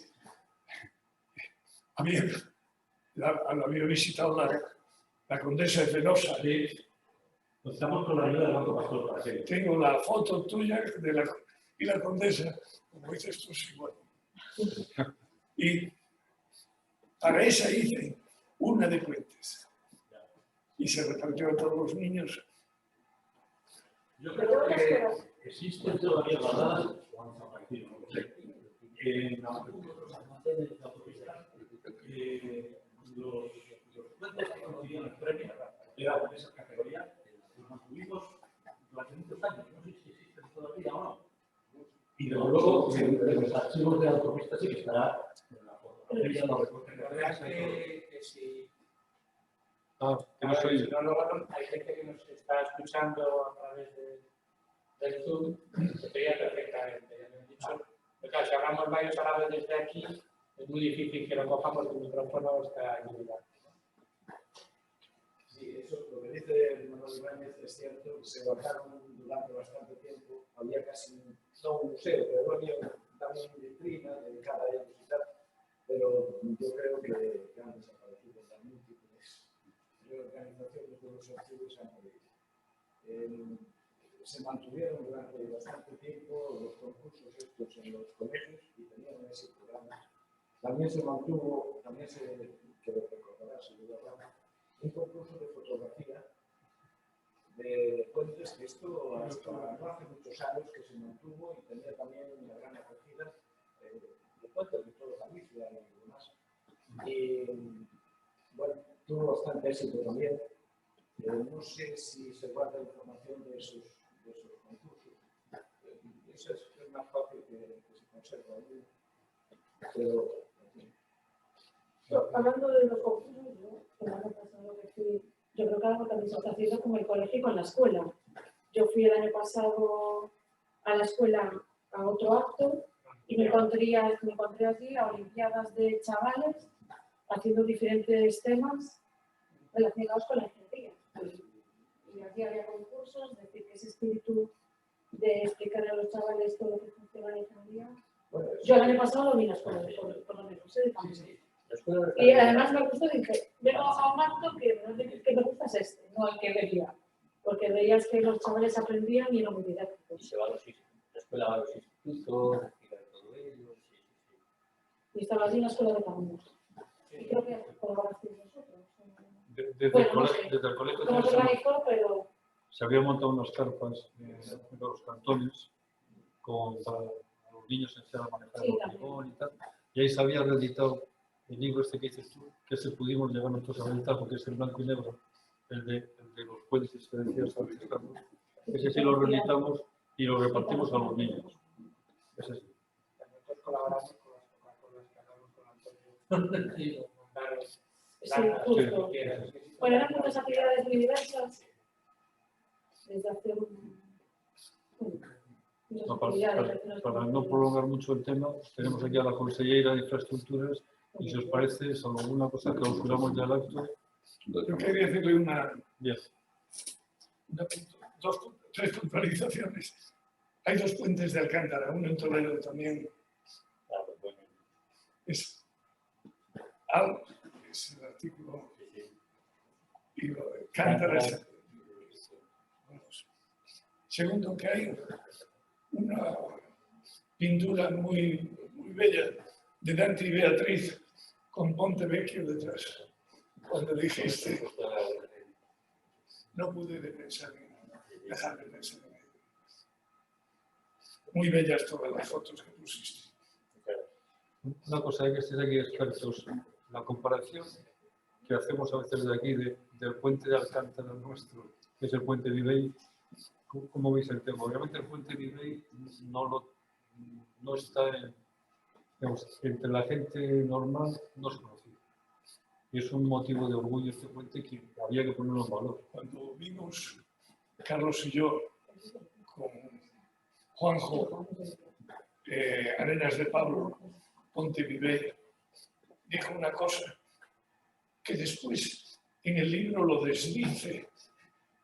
Había visitado la condesa de Fenosa. Sí. Nos estamos con la ayuda del Banco Pastor para que... Tengo la foto tuya y la condesa, como dices tú, es igual. Y para esa hice una de Puentes. Y se repartió a todos los niños. Yo creo que existen todavía guardadas, o han desaparecido, no lo sé, en los almacenes de autopistas, los puentes que consiguieron el premio, era de esa categoría, los mantuvimos durante muchos años, no sé si existen todavía o no. Y desde luego, en los archivos de autopistas sí que estará en la fotografía, no recuerdo. La verdad es que si Que no soy yo. hay gente que nos está escuchando a través del Zoom, se te oye perfectamente. Ya me han dicho, pero claro, si hablamos varios a la vez desde aquí, es muy difícil que lo cojamos, el micrófono está limitado. Sí, eso lo que dice Manuel Ibáñez es cierto, se guardaron durante bastante tiempo, había casi no un museo, pero había también una vitrina dedicada a ellos y tal, pero yo creo que han desaparecido las múltiples reorganizaciones de los archivos se han perdido. Se mantuvieron durante bastante tiempo los concursos estos en los colegios y tenían ese programa. También se mantuvo, que lo recordará seguro, un concurso de fotografía de puentes, que esto hasta no hace muchos años que se mantuvo y tenía también una gran acogida de puentes de toda Galicia y demás. Y bueno, tuvo bastante éxito también. No sé si se guarda información de esos concursos. Eso es más fácil que se conserva allí. Pero, hablando de los concursos, el año pasado que fui, yo creo que algo también se está haciendo con el colegio y con la escuela. Yo fui el año pasado a la escuela a otro acto y me encontré allí a olimpiadas de chavales haciendo diferentes temas relacionados con la ingeniería. Y aquí había concursos, es decir, que ese espíritu de explicar a los chavales todo lo que funciona en la ingeniería. bueno, Yo el año pasado lo vi en la escuela, por lo menos, también. Y además me gustó, dije, vengo a un acto que me gusta es este, no el que veía. Porque veías que los chavales aprendían y eran muy Y didácticos. se va a la escuela va a los institutos, explica todo ello. Y estaba allí en la escuela de caminos. Y creo que colaborasteis vosotros. Desde Bueno, el no colegio, sé. desde el colegio ¿Cómo se organizó? Pero se habían montado unas carpas en los cantones para los niños enseñar a manejar Sí, el también. hormigón y tal. Y ahí se había reeditado el libro este que dices tú, que ese pudimos llegar nosotros a reeditar porque es el blanco y negro, el de los puentes que decías antes, Carlos. Ese sí lo reeditamos y lo repartimos a los niños. Ese sí. Nosotros colaboramos con las Coca-Colas que hablamos con Antonio. Y montaron sí, latas, justo. lo que quieras. Bueno, eran muchas actividades muy diversas. Desde hace muchas No, actividades. para no prolongar mucho el tema, tenemos aquí a la consellera de Infraestructuras y si os parece, salvo alguna cosa, clausuramos ya el acto. Yo quería hacerle Bien. tres puntualizaciones. Hay dos puentes de Alcántara, uno en Toledo también. Es el artículo, y lo de Cántara es. Vamos. Segundo, que hay una pintura muy bella de Dante y Beatriz con Ponte Vecchio detrás. Cuando dijiste, no pude dejar de pensar en ello. Muy bellas todas las fotos que pusiste. Una cosa, hay que ser aquí expertos. La comparación que hacemos a veces de aquí, del puente de Alcántara nuestro, que es el puente Vivey, ¿cómo veis el tema? Obviamente el puente Vivey no está entre la gente normal, no se conoce. Y es un motivo de orgullo este puente que había que ponerlo en valor. Cuando vimos, Carlos y yo, con Juanjo, Arenas de Pablo, Ponte Vivey, dijo una cosa que después en el libro lo desdice,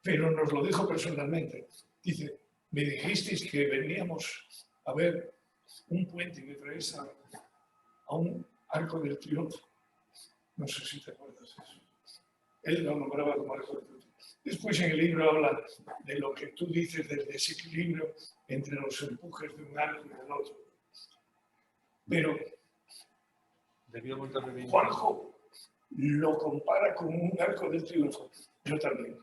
pero nos lo dijo personalmente. Dice, me dijisteis que veníamos a ver un puente que atraviesa a un arco del triunfo. No sé si te acuerdas de eso. Él lo nombraba como arco del triunfo. Después en el libro habla de lo que tú dices del desequilibrio entre los empujes de un arco y del otro. Pero Debíamos darle Juanjo lo compara con un arco del triunfo. Yo también.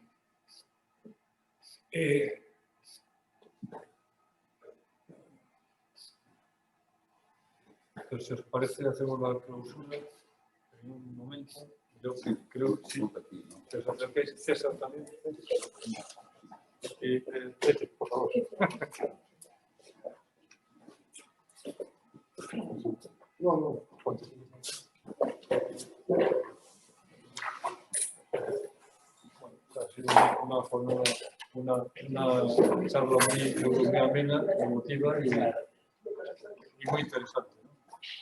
Pues, si os parece, hacemos la clausura en un momento. Yo creo que sí. Que os acerquéis, César también. Y Pepe, por favor. No. Ha sido una charla muy amena, emotiva y muy interesante, ¿no?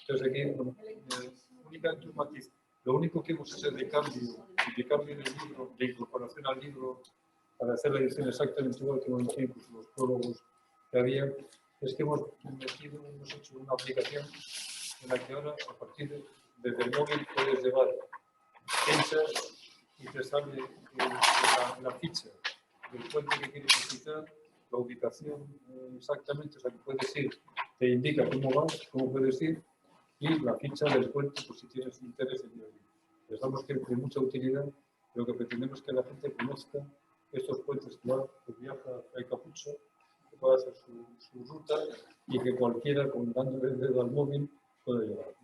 Entonces aquí, únicamente un matiz. Lo único que hemos hecho de cambio en el libro, de incorporación al libro, para hacer la edición exactamente igual que hemos hecho incluso los prólogos que había, es que hemos hecho una aplicación en la que ahora, a partir desde el móvil, puedes llevar fichas y te sale la ficha del puente que quieres visitar, la ubicación exactamente, o sea que puedes ir, te indica cómo vas, cómo puedes ir, y la ficha del puente, pues si tienes interés en ello. Pensamos que de mucha utilidad, lo que pretendemos es que la gente conozca estos puentes que viaja a Capucho, que pueda hacer su ruta y que cualquiera, con dándole el dedo al móvil, pueda llevar.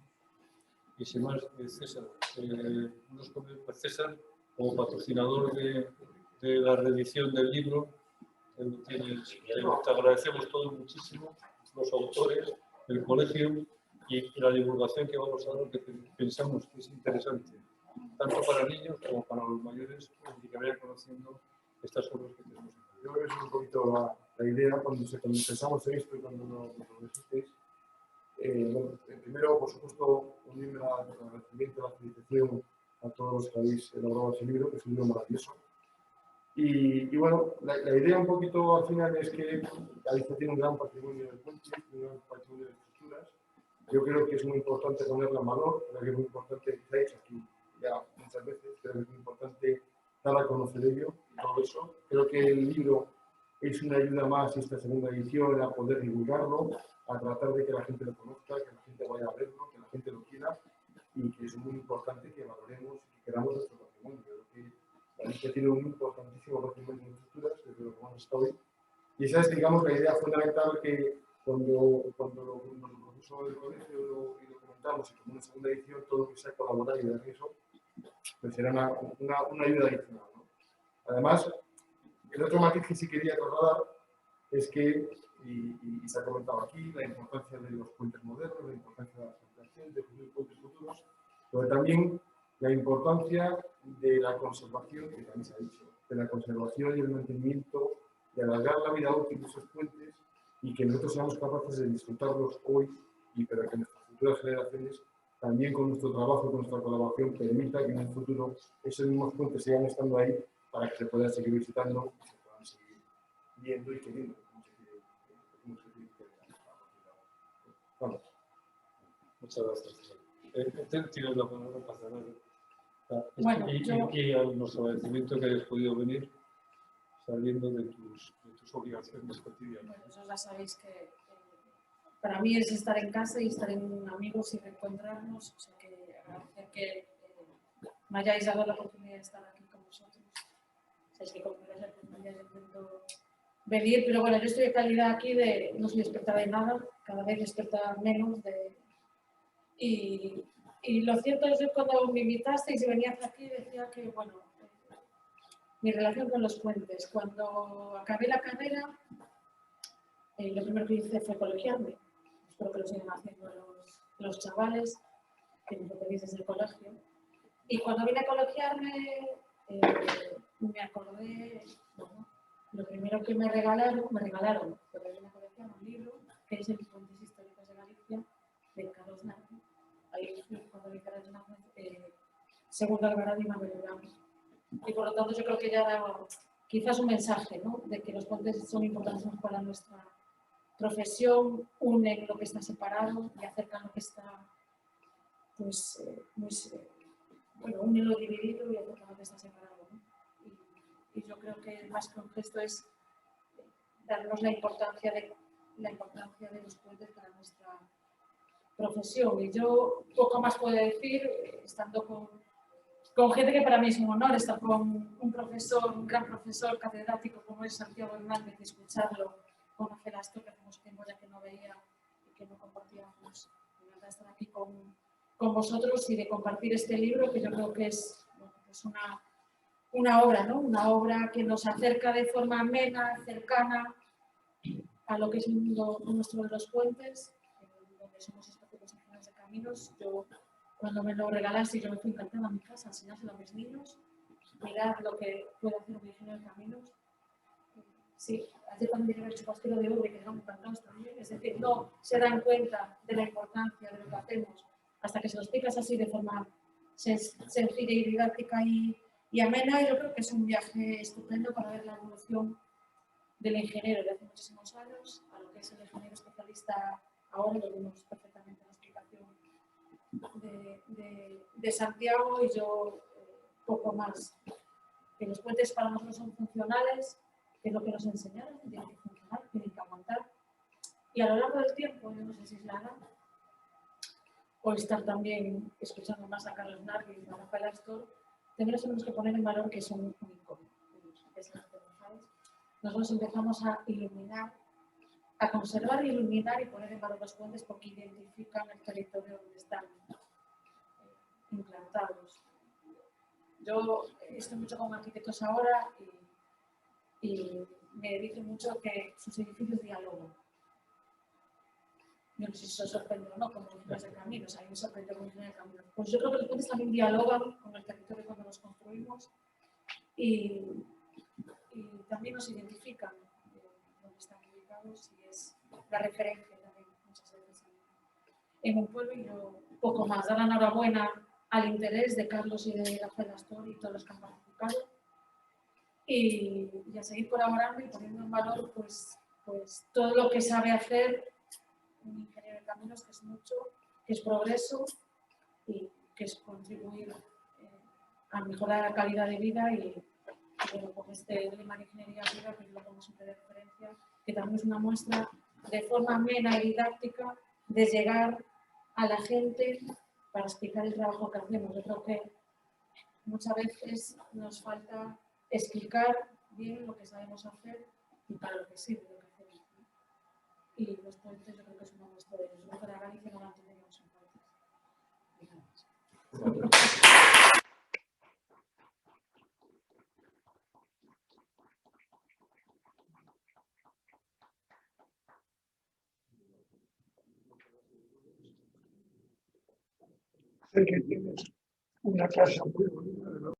Y sin más, César, César, como patrocinador de la reedición del libro, te agradecemos todos muchísimo, los autores, el colegio y la divulgación que vamos a dar, que pensamos que es interesante, tanto para niños como para los mayores, y que vayan conociendo estas obras que tenemos. Yo creo que es un poquito la idea cuando pensamos en esto y cuando lo dijisteis. Bueno, primero, por supuesto, unirme al agradecimiento, a la felicitación a todos los que habéis elaborado ese libro, que es un libro maravilloso. Y bueno, la idea un poquito al final es que Galicia tiene un gran patrimonio de puentes, un gran patrimonio de estructuras. Yo creo que es muy importante ponerla en valor, creo que es muy importante, se ha hecho aquí ya muchas veces, creo que es muy importante dar a conocer ello y todo eso. Creo que el libro es una ayuda más, esta segunda edición, a poder divulgarlo, a tratar de que la gente lo conozca, que la gente vaya a verlo, que la gente lo quiera y que es muy importante que valoremos y que queramos nuestro patrimonio. Creo que Galicia tiene un importantísimo patrimonio de estructuras desde lo que hemos estado hoy. Y esa es, digamos, la idea fundamental que cuando nos lo propuso el colegio y lo comentamos y como una segunda edición, todo lo que sea colaborar y dar eso, pues será una ayuda adicional, ¿no? Además, el otro matiz que sí quería trasladar es que, y se ha comentado aquí, la importancia de los puentes modernos, la importancia de la ampliación de los puentes futuros, pero también la importancia de la conservación, que también se ha dicho, de la conservación y el mantenimiento, de alargar la vida útil de esos puentes y que nosotros seamos capaces de disfrutarlos hoy y para que nuestras futuras generaciones también con nuestro trabajo, con nuestra colaboración, permita que en el futuro esos mismos puentes sigan estando ahí para que se puedan seguir visitando y se puedan seguir viendo y queriendo. Vamos. Muchas gracias. Tienes la palabra para cerrar. Bueno, y a nuestro agradecimiento que hayas podido venir saliendo de tus obligaciones cotidianas. Bueno, vosotros ya sabéis que para mí es estar en casa y estar en amigos y reencontrarnos, o sea que agradecer que me hayáis dado la oportunidad de estar aquí con vosotros. Sabéis que con placer intento venir, pero bueno, yo estoy de calidad aquí, no soy experta de nada, cada vez experta menos y lo cierto es que cuando me invitasteis y venías aquí decía que, bueno, mi relación con los puentes. Cuando acabé la carrera, lo primero que hice fue colegiarme. Espero que lo sigan haciendo los chavales, que nos lo pedís desde el colegio. Y cuando vine a colegiarme, me acordé, bueno, lo primero que me regalaron, porque vine a colegiar un libro, que es El Puentes Históricos de Galicia, de Carlos Nájera. Ahí fui cuando vi Carlos Nájera, segundo Alvarado y Manuel Durán. Y por lo tanto yo creo que ya era quizás un mensaje, ¿no?, de que los puentes son importantes para nuestra profesión unen lo que está separado y acercan lo que está, pues, bueno, unen lo dividido y acercan lo que está separado, ¿no? Y yo creo que más que un gesto es darnos la importancia de los puentes para nuestra profesión. Y yo poco más puedo decir, estando con gente que para mí es un honor, estar con un profesor, un gran profesor catedrático como es Santiago Hernández, y escucharlo, conocer a esto que hacemos tiempo ya que no veía y que no compartíamos. De verdad, estar aquí con vosotros y de compartir este libro, que yo creo que es, bueno, pues una obra, ¿no? Una obra que nos acerca de forma amena, cercana a lo que es el mundo nuestro de los puentes, donde somos específicos ingenieros de caminos. Yo, cuando me lo regalaste, yo me fui encantada a mi casa a enseñárselo a mis niños, mirar lo que puede hacer un ingeniero de caminos. Sí, ayer también llegué al chupasquero de Ubre, que quedaron encantados también. Es decir, no se dan cuenta de la importancia de lo que hacemos hasta que se lo explicas así de forma sencilla y didáctica y amena. Y yo creo que es un viaje estupendo para ver la evolución del ingeniero de hace muchísimos años a lo que es el ingeniero especialista ahora. Lo vimos perfectamente en la explicación de Santiago, y yo poco más. Que los puentes para nosotros son funcionales, que es lo que nos enseñaron, que tienen que funcionar, tienen que aguantar. Y a lo largo del tiempo, yo no sé si es la edad, o estar también escuchando más a Carlos Nardi y a Rafael Astor, también tenemos que poner en valor que son un icono. Nosotros empezamos a iluminar, a conservar, iluminar y poner en valor los puentes porque identifican el territorio donde están implantados. Yo estoy mucho con arquitectos ahora y me dicen mucho que sus edificios dialogan. Yo no sé si os sorprende o no, como ingenieros de caminos, a mí me sorprende como ingeniero de caminos. Pues yo creo que los puentes también dialogan con el territorio cuando los construimos y también nos identifican dónde están ubicados, y es la referencia también muchas veces en un pueblo. Y yo poco más, dar la enhorabuena al interés de Carlos y de Rafael Astor y todos los que han participado, y a seguir colaborando y poniendo en valor pues todo lo que sabe hacer un ingeniero de caminos, que es mucho, que es progreso y que es contribuir a mejorar la calidad de vida. Y bueno, con este lema de ingeniería viva, que es lo que hemos siempre de referencia, que también es una muestra de forma amena y didáctica de llegar a la gente para explicar el trabajo que hacemos. Yo creo que muchas veces nos falta explicar bien lo que sabemos hacer y para lo que sirve lo que hacemos, ¿no? Y los puentes yo creo que es una muestra de ellos. Yo creo que la Galicia no la teníamos en puentes. Sé que tienes una casa muy bonita, ¿no?